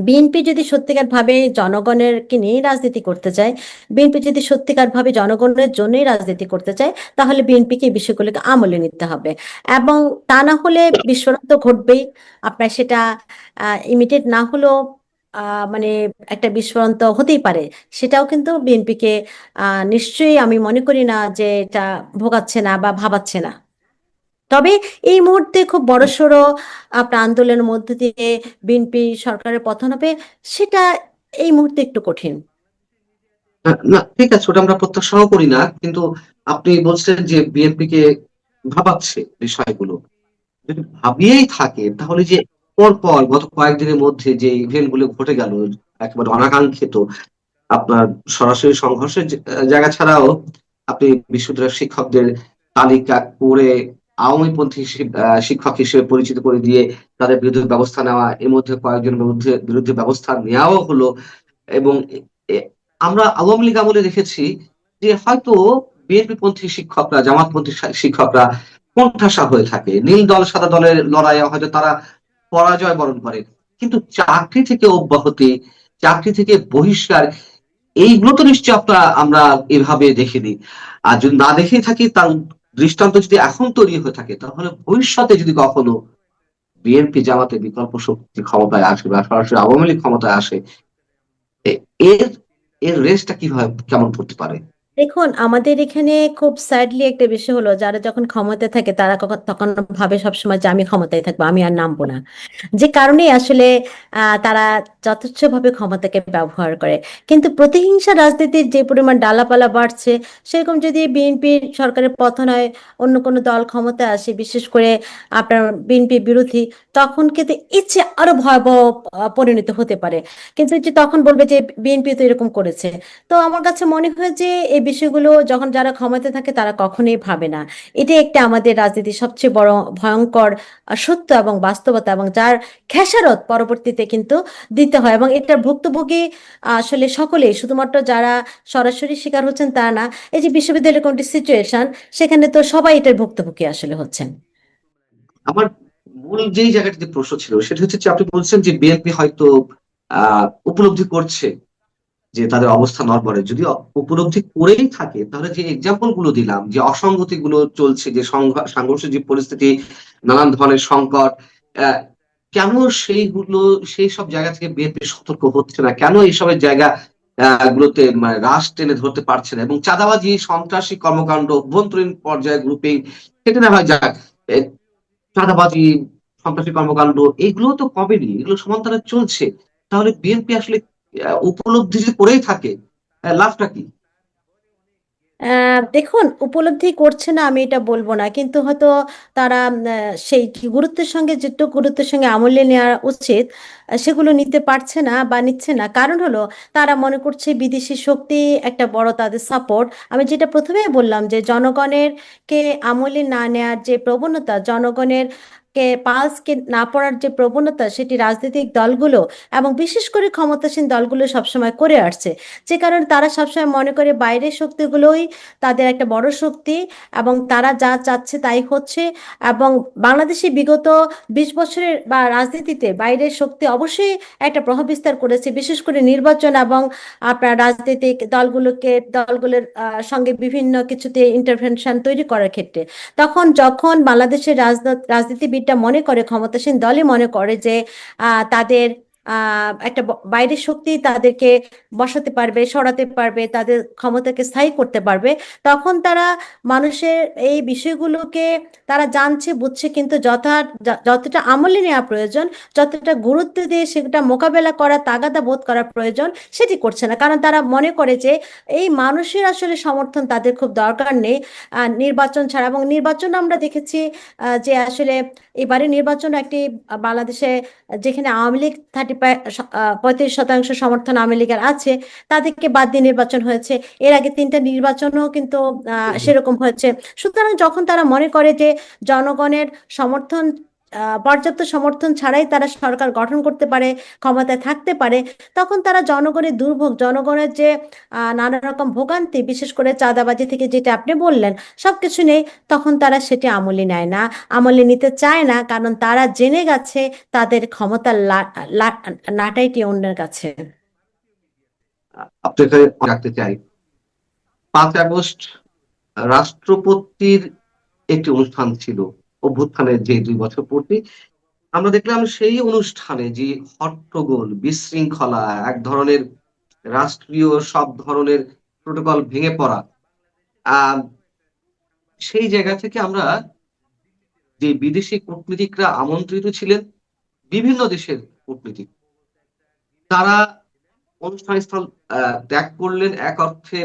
বিএনপি যদি সত্যিকার ভাবে জনগণেরকে নিয়ে রাজনীতি করতে চায়, বিএনপি যদি সত্যিকার ভাবে জনগণের জন্যই রাজনীতি করতে চায়, তাহলে বিএনপিকে এই বিষয়গুলোকে আমলে নিতে হবে। এবং তা না হলে বিস্ফোরণ তো ঘটবেই। আপনার সেটা ইমিডিয়েট না হলেও মানে একটা বিস্ফোরণ তো হতেই পারে। সেটাও কিন্তু বিএনপিকে নিশ্চয়ই, আমি মনে করি না যে এটা ভোগাচ্ছে না বা ভাবাচ্ছে না। তবে এই মুহূর্তে খুব বড়সড় আপনার আন্দোলনের মধ্য দিয়ে বিএনপি সরকারের পতন হবে, সেটা এই মুহূর্তে একটু কঠিন। না, ঠিক আছে, ওটা আমরা প্রত্যাশাও করি না, কিন্তু আপনি বলছেন যে বিএনপি কে ভাবাচ্ছে বিষয়গুলো। যদি ভাবিয়েই থাকে, তাহলে যে পর পর গত কয়েকদিনের মধ্যে যে ইভেন্ট গুলো ঘটে গেল, একেবারে অনাকাঙ্ক্ষিত, আপনার সরাসরি সংঘর্ষের জায়গা ছাড়াও আপনি বিশ্ববিদ্যালয়ের শিক্ষকদের তালিকা করে আওয়ামীপন্থী শিক্ষক হিসেবে পরিচিত করে দিয়ে তাদের বিরুদ্ধে ব্যবস্থা নেওয়া, এর মধ্যে কয়েকজনের বিরুদ্ধে ব্যবস্থা নেওয়াও হলো। এবং আমরা আওয়ামী লীগ আমলে দেখেছি যে হয়তো বিএনপি পন্থী শিক্ষকরা, জামাতপন্থী শিক্ষকরা কোণঠাসা হয়ে থাকে, নীল দল সাদা দলের লড়াইয়ে হয়তো তারা পরাজয় বরণ করে, কিন্তু চাকরি থেকে অব্যাহতি, চাকরি থেকে বহিষ্কার, এইগুলো তো নিশ্চয় আমরা এভাবে দেখিনি। আর যদি না দেখেই থাকি, তার দৃষ্টান্ত যদি এখন তৈরি হয়ে থাকে, তাহলে ভবিষ্যতে যদি কখনো বিএনপি জামাতের বিকল্প শক্তি ক্ষমতায় আসে বা সরাসরি আওয়ামী লীগ ক্ষমতায় আসে, এর এর রেসটা কিভাবে কেমন করতে পারে? দেখুন, আমাদের এখানে খুব স্যাডলি একটা বিষয় হলো, যারা যখন ক্ষমতায় থাকে তারা তখন ভাবে সবসময় যে আমি ক্ষমতায় থাকবো, আমি আর নামবো না। যে কারণে আসলে তারা যথেচ্ছভাবে ক্ষমতাকে ব্যবহার করে। কিন্তু প্রতিহিংসা রাজনীতির যে পরিমাণ ডালাপালা বাড়ছে, সেরকম যদি বিএনপি সরকারের পতন হয়, অন্য কোনো দল ক্ষমতায় আসে, বিশেষ করে আপনার বিএনপি বিরোধী, তখন কিন্তু ইচ্ছে আরো ভয়াবহ পরিণত হতে পারে। কিন্তু যে তখন বলবে যে বিএনপি তো এরকম করেছে। তো আমার কাছে মনে হয় যে এই বিষয়গুলো যখন যারা ক্ষমতায় থাকে তারা কখনোই ভাবে না। এটি একটা আমাদের রাজনীতির সবচেয়ে বড় ভয়ঙ্কর সত্য এবং বাস্তবতা, এবং যার খেসারত পরবর্তীতে কিন্তু দিতে হয়, এবং এটার ভুক্তভোগী আসলে সকলেই, শুধুমাত্র যারা সরাসরি শিকার হচ্ছেন তা না। এই যে বিশ্ববিদ্যালয়ের কোনটি সিচুয়েশন, সেখানে তো সবাই এটার ভুক্তভোগী আসলে হচ্ছেন। আমার মূল যেই জায়গাটিতে প্রশ্ন ছিল সেটা হচ্ছে যে আপনি বলছেন যে বিএনপি হয়তো উপলব্ধি করছে যে তাদের অবস্থা নড়বড়ে। যদি উপলব্ধি করেই থাকে, তাহলে যে এক্সাম্পল গুলো দিলাম, যে অসঙ্গতি গুলো চলছে, যে সাংঘর্ষিক যে পরিস্থিতি, নানান ধরনের সংকট, আহ, কেন সেইগুলো, সেই সব জায়গা থেকে বিএনপি সতর্ক হচ্ছে না? কেন এইসবের জায়গা গুলোতে মানে রাশ টেনে ধরতে পারছে না? এবং চাঁদাবাজি, সন্ত্রাসী কর্মকাণ্ড, অভ্যন্তরীণ পর্যায়ে গ্রুপিং, সেটা না হয় যাক, এ, চাঁদাবাজি, সন্ত্রাসী কর্মকাণ্ড, এগুলো তো কমেনি, এগুলো সমান্তরালে চলছে। তাহলে বিএনপি আসলে উপলব্ধি যদি করেই থাকে, লাভটা কি? দেখুন, উপলব্ধি করছে না আমি এটা বলবো না, কিন্তু হয়তো তারা সেই গুরুত্বের সঙ্গে, যেটুকু গুরুত্বের সঙ্গে আমলে নেওয়া উচিত সেগুলো নিতে পারছে না বা নিচ্ছে না। কারণ হলো, তারা মনে করছে বিদেশি শক্তি একটা বড় তাদের সাপোর্ট। আমি যেটা প্রথমে বললাম যে জনগণের কে আমলে না নেওয়ার যে প্রবণতা, জনগণের কে পালসকে না পড়ার যে প্রবণতা, সেটি রাজনৈতিক দলগুলো এবং বিশেষ করে ক্ষমতাসীন দলগুলো সবসময় করে আসছে। যে কারণে তারা সবসময় মনে করে বাইরের শক্তিগুলোই তাদের একটা বড় শক্তি, এবং তারা যা চাচ্ছে তাই হচ্ছে। এবং বাংলাদেশে বিগত 20 বছরের বা রাজনীতিতে বাইরের শক্তি অবশ্যই একটা প্রভাব বিস্তার করেছে, বিশেষ করে নির্বাচন এবং আপনার রাজনৈতিক দলগুলোর সঙ্গে বিভিন্ন কিছুতে ইন্টারভেনশন তৈরি করার ক্ষেত্রে। যখন বাংলাদেশের রাজনীতিবিদরা মনে করে, ক্ষমতাসীন দলই মনে করে যে তাদের একটা বাইরের শক্তি তাদেরকে বসাতে পারবে, সরাতে পারবে, তাদের ক্ষমতাকে স্থায়ী করতে পারবে, তখন তারা মানুষের এই বিষয়গুলোকে তারা জানছে, বুঝছে, কিন্তু যতটা আমলে নেওয়া প্রয়োজন, যতটা গুরুত্ব দিয়ে সেটা মোকাবেলা করা, তাগাদা বোধ করা প্রয়োজন, সেটি করছে না। কারণ তারা মনে করে যে এই মানুষের আসলে সমর্থন তাদের খুব দরকার নেই নির্বাচন ছাড়া। এবং নির্বাচন আমরা দেখেছি যে আসলে এবারে নির্বাচন একটি বাংলাদেশে, যেখানে আওয়ামী লীগ 35% সমর্থন আওয়ামী লীগের আছে, তাদেরকে বাদ দিয়ে নির্বাচন হয়েছে। এর আগে 3টা নির্বাচনও কিন্তু সেরকম হয়েছে। সুতরাং যখন তারা মনে করে যে জনগণের সমর্থন, পর্যাপ্ত সমর্থন ছাড়াই তারা সরকার গঠন করতে পারে, ক্ষমতায় থাকতে পারে, তখন তারা জনগণের দুর্ভোগ, জনগণের যে নানা রকম ভোগান্তি, বিশেষ করে চাঁদাবাজি থেকে যেটা আপনি বললেন, সবকিছু নেই, তখন তারা সেটি আমলে নেয় না, আমলে নিতে চায় না। কারণ তারা জেনে গেছে তাদের ক্ষমতার নাটাইটি অন্যের কাছে। আপনাকে রাখতে চাই, 5 আগস্ট রাষ্ট্রপতির একটি অনুষ্ঠান ছিল, অভ্যুত্থানের যে 2 বছর পূর্তি। আমরা দেখলাম সেই অনুষ্ঠানে যে হট্টগোল, বিশৃঙ্খলা, এক ধরনের রাষ্ট্রীয় সব ধরনের প্রোটোকল ভেঙে পড়া, আহ সেই জায়গা থেকে আমরা, যে বিদেশি কূটনীতিকরা আমন্ত্রিত ছিলেন, বিভিন্ন দেশের কূটনীতিক, তারা অনুষ্ঠান স্থল ত্যাগ করলেন, এক অর্থে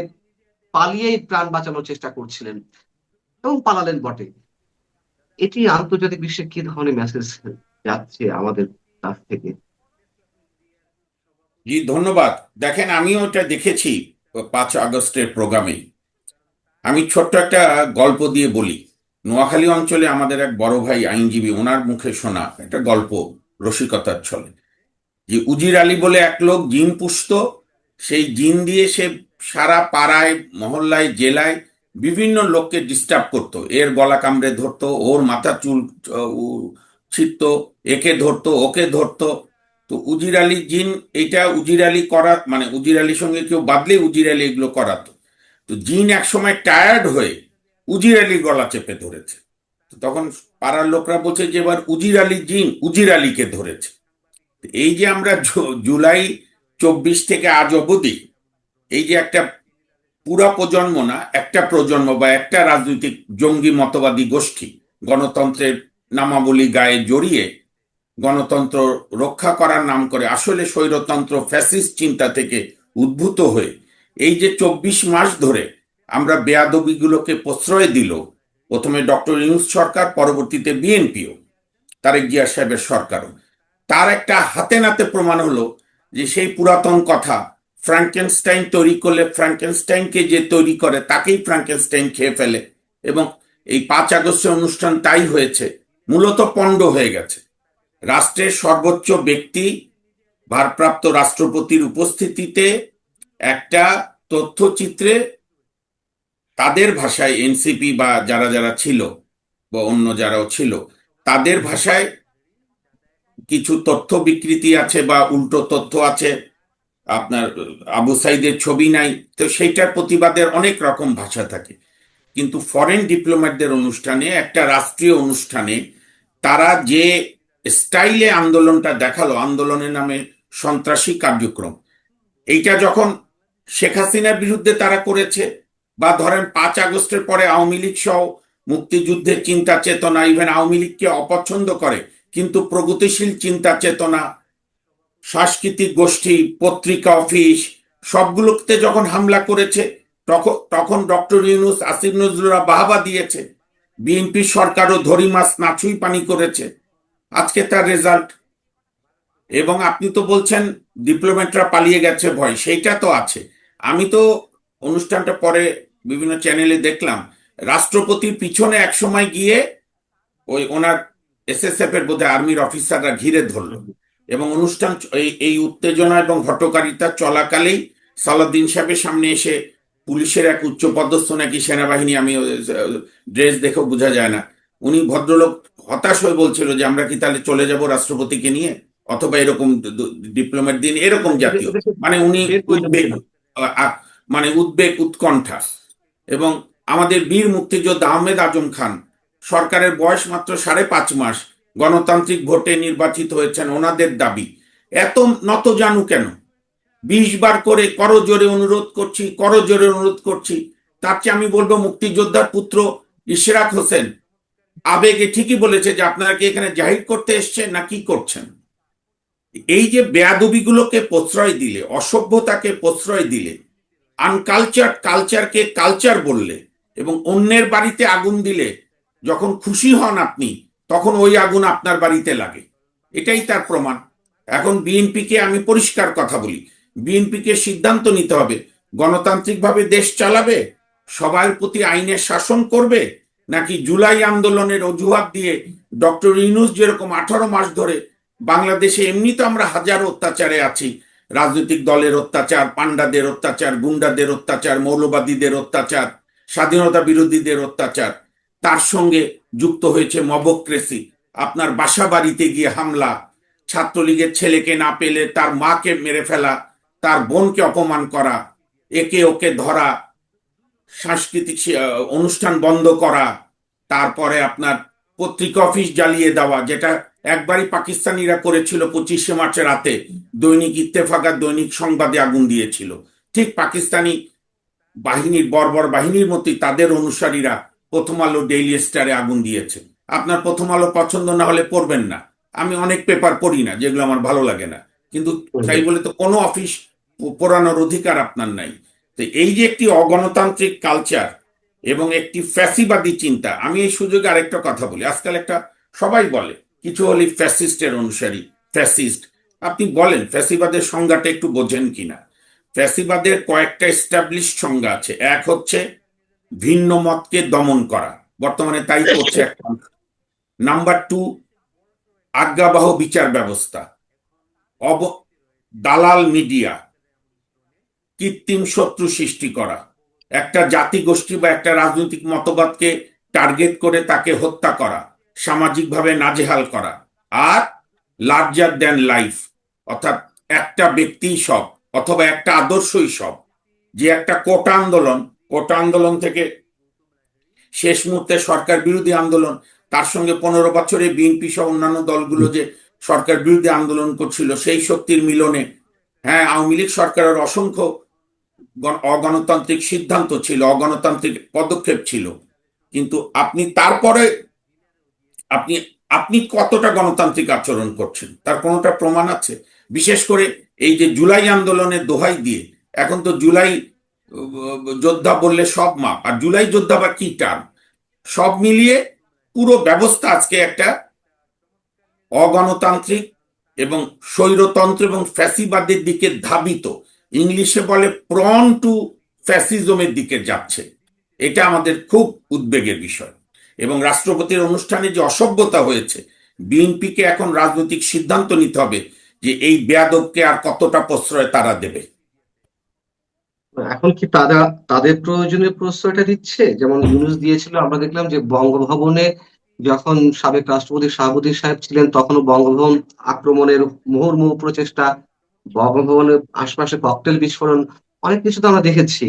পালিয়েই প্রাণ বাঁচানোর চেষ্টা করছিলেন এবং পালালেন বটে। এটি আন্তর্জাতিক বিশ্বে কি ধরনের মেসেজ যাচ্ছে আমাদের কাছ থেকে? জি, ধন্যবাদ। দেখেন, আমিও এটা দেখেছি 5 আগস্টের প্রোগ্রামে। আমি ছোট্ট একটা গল্প দিয়ে বলি। নোয়াখালী অঞ্চলে আমাদের এক বড় ভাই আইনজীবী, ওনার মুখে শোনা একটা গল্প, রসিকতার ছলে, যে উজির আলী বলে এক লোক জিন পুষতো। সেই জিন দিয়ে সে সারা পাড়ায়, মহল্লায়, জেলায় বিভিন্ন লোককে ডিস্টার্ব করতো। এর গলা কামড়ে ধরতো, ওর মাথা চুল ছিঁড়তো, একে ধরতো, ওকে ধরতো। তো উজির আলী জিন, এটা উজির আলী করা মানে উজির আলীর সঙ্গে কেউ বাদলে উজির আলী এগুলো করাতো। তো জিন এক সময় টায়ার্ড হয়ে উজির আলীর গলা চেপে ধরেছে। তো তখন পাড়ার লোকরা বলছে যে এবার উজির আলী জিন উজির আলীকে ধরেছে। এই যে আমরা জুলাই 24 থেকে আজ অবধি এই যে একটা পুরা প্রজন্ম না, একটা প্রজন্ম বা একটা রাজনৈতিক জঙ্গি মতবাদী গোষ্ঠী গণতন্ত্রের নামাবলী গায়ে জড়িয়ে গণতন্ত্র রক্ষা করার নাম করে আসলে স্বৈরতন্ত্র ফ্যাসিস্ট চিন্তা থেকে উদ্ভূত হয়ে এই যে 24 মাস ধরে আমরা বেয়াদবিগুলোকে প্রশ্রয় দিল, প্রথমে ডক্টর ইউনূস সরকার, পরবর্তীতে বিএনপিও, তারেক জিয়া সাহেবের সরকারও, তার একটা হাতে নাতে প্রমাণ হলো যে সেই পুরাতন কথা, ফ্রাঙ্কেনস্টাইন তৈরি করলে ফ্রাঙ্কেনস্টাইনকে যে তৈরি করে তাকেই ফ্রাঙ্কেনস্টাইন খেয়ে ফেলে। এবং এই 5 আগস্টের অনুষ্ঠান তাই হয়েছে, মূলত পণ্ড হয়ে গেছে। রাষ্ট্রের সর্বোচ্চ ব্যক্তি ভারপ্রাপ্ত রাষ্ট্রপতির উপস্থিতিতে একটা তথ্যচিত্রে তাদের ভাষায়, এনসিপি বা যারা যারা ছিল বা অন্য যারাও ছিল তাদের ভাষায় কিছু তথ্য বিকৃতি আছে বা উল্টো তথ্য আছে, আপনার আবু সাইদের ছবি নাই, তো সেইটার প্রতিবাদের অনেক রকম ভাষা থাকে। কিন্তু ফরেন ডিপ্লোম্যাটদের অনুষ্ঠানে, একটা রাষ্ট্রীয় অনুষ্ঠানে তারা যে স্টাইলে আন্দোলনটা দেখালো, আন্দোলনের নামে সন্ত্রাসী কার্যক্রম, এইটা যখন শেখ হাসিনার বিরুদ্ধে তারা করেছে, বা ধরেন 5 আগস্টের পরে আওয়ামী লীগ সহ মুক্তিযুদ্ধের চিন্তা চেতনা, ইভেন আওয়ামী লীগকে অপছন্দ করে কিন্তু প্রগতিশীল চিন্তা চেতনা, সাংস্কৃতিক গোষ্ঠী, পত্রিকা অফিস, সবগুলোতে যখন হামলা করেছে, তখন ডক্টর ইউনূস, আসিফ নজরুলরা বাহবা দিয়েছে। বিএনপি সরকারও ধরি মাছ নাছুই পানি করেছে। আজকে তার রেজাল্ট। এবং আপনি তো বলছেন ডিপ্লোম্যাটরা পালিয়ে গেছে ভয়, সেইটা তো আছে। আমি তো অনুষ্ঠানটা পরে বিভিন্ন চ্যানেলে দেখলাম, রাষ্ট্রপতির পিছনে এক সময় গিয়ে ওই ওনার এসএসএফ এর বোধহয় আর্মির অফিসাররা ঘিরে ধরলো, এবং অনুষ্ঠান এই উত্তেজনা এবং হটকারিতা চলাকালেই সালাউদ্দিন সাহেবের সামনে এসে পুলিশের এক উচ্চপদস্থ নাকি সেনাবাহিনী, আমি ড্রেস দেখেও বোঝা যায় না, উনি ভদ্রলোক হতাশ হয়ে বলছিল যে আমরা কি তাহলে চলে যাব রাষ্ট্রপতিকে নিয়ে, অথবা এরকম ডিপ্লোম্যাট দিন, এরকম জাতীয়, মানে উনি উদ্বেগ, মানে উদ্বেগ, উৎকণ্ঠা। এবং আমাদের বীর মুক্তিযোদ্ধা আহমেদ আজম খান, সরকারের বয়স মাত্র 5.5 মাস, গণতান্ত্রিক ভোটে নির্বাচিত হয়েছেন, ওনাদের দাবি এত নত জানু কেন? 20 বার করে করজোরে অনুরোধ করছি, করজোরে অনুরোধ করছি। তার চেয়ে আমি বলবো মুক্তিযোদ্ধার পুত্র ইশরাক হোসেন আবেগে ঠিকই বলেছে যে আপনারা কি এখানে জাহির করতে এসছেন না কি করছেন? এই যে বেয়াদবিগুলোকে প্রশ্রয় দিলে, অসভ্যতাকে প্রশ্রয় দিলে, আনকালচার কালচারকে কালচার বললে, এবং অন্যের বাড়িতে আগুন দিলে যখন খুশি হন আপনি, তখন ওই আগুন আপনার বাড়িতে লাগে, এটাই তার প্রমাণ। এখন বিএনপিকে আমি পরিষ্কার কথা বলি, বিএনপিকে সিদ্ধান্ত নিতে হবে, গণতান্ত্রিকভাবে দেশ চালাবে, সবার প্রতি আইনের শাসন করবে, নাকি জুলাই আন্দোলনের অজুহাত দিয়ে ডক্টর ইউনূস যেরকম 18 মাস ধরে, বাংলাদেশে এমনি তো আমরা হাজারো অত্যাচারে আছি, রাজনৈতিক দলের অত্যাচার, পান্ডাদের অত্যাচার, গুন্ডাদের অত্যাচার, মৌলবাদীদের অত্যাচার, স্বাধীনতা বিরোধীদের অত্যাচার, তার সঙ্গে যুক্ত হয়েছে মবক্রেসি, আপনার বাসা বাড়িতে গিয়ে হামলা, ছাত্রলীগের ছেলেকে না পেলে তার মাকে মেরে ফেলা, তার বোনকে অপমান করা, একে ওকে ধরা, সাংস্কৃতিক অনুষ্ঠান বন্ধ করা, তারপরে আপনার পত্রিকা অফিস জ্বালিয়ে দেওয়া, যেটা একবারই পাকিস্তানিরা করেছিল 25শে মার্চের রাতে, দৈনিক ইত্তেফাক আর দৈনিক সংবাদে আগুন দিয়েছিল। ঠিক পাকিস্তানি বাহিনীর, বর্বর বাহিনীর মতোই তাদের অনুসারীরা প্রথম আলো, ডেইলি স্টারে আগুন দিয়েছে। আপনার প্রথম আলো পছন্দ না হলে পড়বেন না, আমি অনেক পেপার পড়ি না যেগুলো আমার ভালো লাগে না, কিন্তু তাই বলে তো কোনো অফিস পড়ানোর অধিকার আপনার নাই। তো এই যে একটি অগণতান্ত্রিক কালচার এবং একটি ফ্যাসিবাদী চিন্তা, আমি এই সুযোগে আরেকটা কথা বলি, আজকাল একটা সবাই বলে কিছু হলে ফ্যাসিস্টের অনুসারী, ফ্যাসিস্ট। আপনি বলেন ফ্যাসিবাদের সংজ্ঞাটা একটু বোঝেন কিনা? ফ্যাসিবাদের কয়েকটা এস্টাবলিশড সংজ্ঞা আছে। এক হচ্ছে ভিন্ন মতকে দমন করা, বর্তমানে তাই করছে একটা অংশ। নাম্বার 2, আজ্ঞাবহ বিচার ব্যবস্থা, দালাল মিডিয়া, কৃত্রিম শত্রু সৃষ্টি করা, একটা জাতিগোষ্ঠী বা একটা রাজনৈতিক মতবাদকে টার্গেট করে তাকে হত্যা করা, সামাজিকভাবে নাজেহাল করা, আর লার্জার দ্যান লাইফ, অর্থাৎ একটা ব্যক্তিই সব অথবা একটা আদর্শই সব। যে একটা কোটা আন্দোলন থেকে শেষ মুহূর্তে সরকার বিরোধী আন্দোলন, তার সঙ্গে 15 বছরে বিএনপি সহ অন্যান্য দলগুলো যে সরকার বিরোধী আন্দোলন করছিল, সেই শক্তির মিলনে হ্যাঁ আওয়ামী লীগ সরকারের অসংখ্য অগণতান্ত্রিক সিদ্ধান্ত ছিল, অগণতান্ত্রিক পদক্ষেপ ছিল, কিন্তু আপনি তারপরে আপনি আপনি কতটা গণতান্ত্রিক আচরণ করছেন তার কোনোটা প্রমাণ আছে? বিশেষ করে এই যে জুলাই আন্দোলনের দোহাই দিয়ে, এখন তো জুলাই যোদ্ধা বললে সব মাপ, আর জুলাই যোদ্ধা বা কি টার্ম, সব মিলিয়ে পুরো ব্যবস্থা আজকে একটা অগণতান্ত্রিক এবং স্বৈরতন্ত্র এবং ফ্যাসিবাদের দিকে ধাবিত, ইংলিশে বলে প্রন টু ফ্যাসিজমের দিকে যাচ্ছে। এটা আমাদের খুব উদ্বেগের বিষয়। এবং রাষ্ট্রপতির অনুষ্ঠানে যে অসভ্যতা হয়েছে, বিএনপিকে এখন রাজনৈতিক সিদ্ধান্ত নিতে হবে যে এই বেয়াদবকে আর কতটা প্রশ্রয় তারা দেবে। এখন কি তাদের প্রয়োজনীয় প্রশ্রয়টা দিচ্ছে? যেমন ইউনূস দিয়েছিল, আমরা দেখলাম যে বঙ্গভবনে যখন সাবেক রাষ্ট্রপতি শাহাবুদ্দিন সাহেব ছিলেন তখনও বঙ্গভবন আক্রমণের মুহুর্মুহু প্রচেষ্টা, বঙ্গভবনের আশপাশে ককটেল বিস্ফোরণ, অনেক কিছু তো আমরা দেখেছি।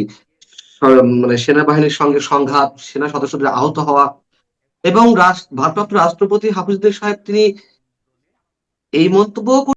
মানে সেনাবাহিনীর সঙ্গে সংঘাত, সেনা সদস্যদের আহত হওয়া, এবং ভারপ্রাপ্ত রাষ্ট্রপতি হাফিজুদ্দিন সাহেব তিনি এই মন্তব্য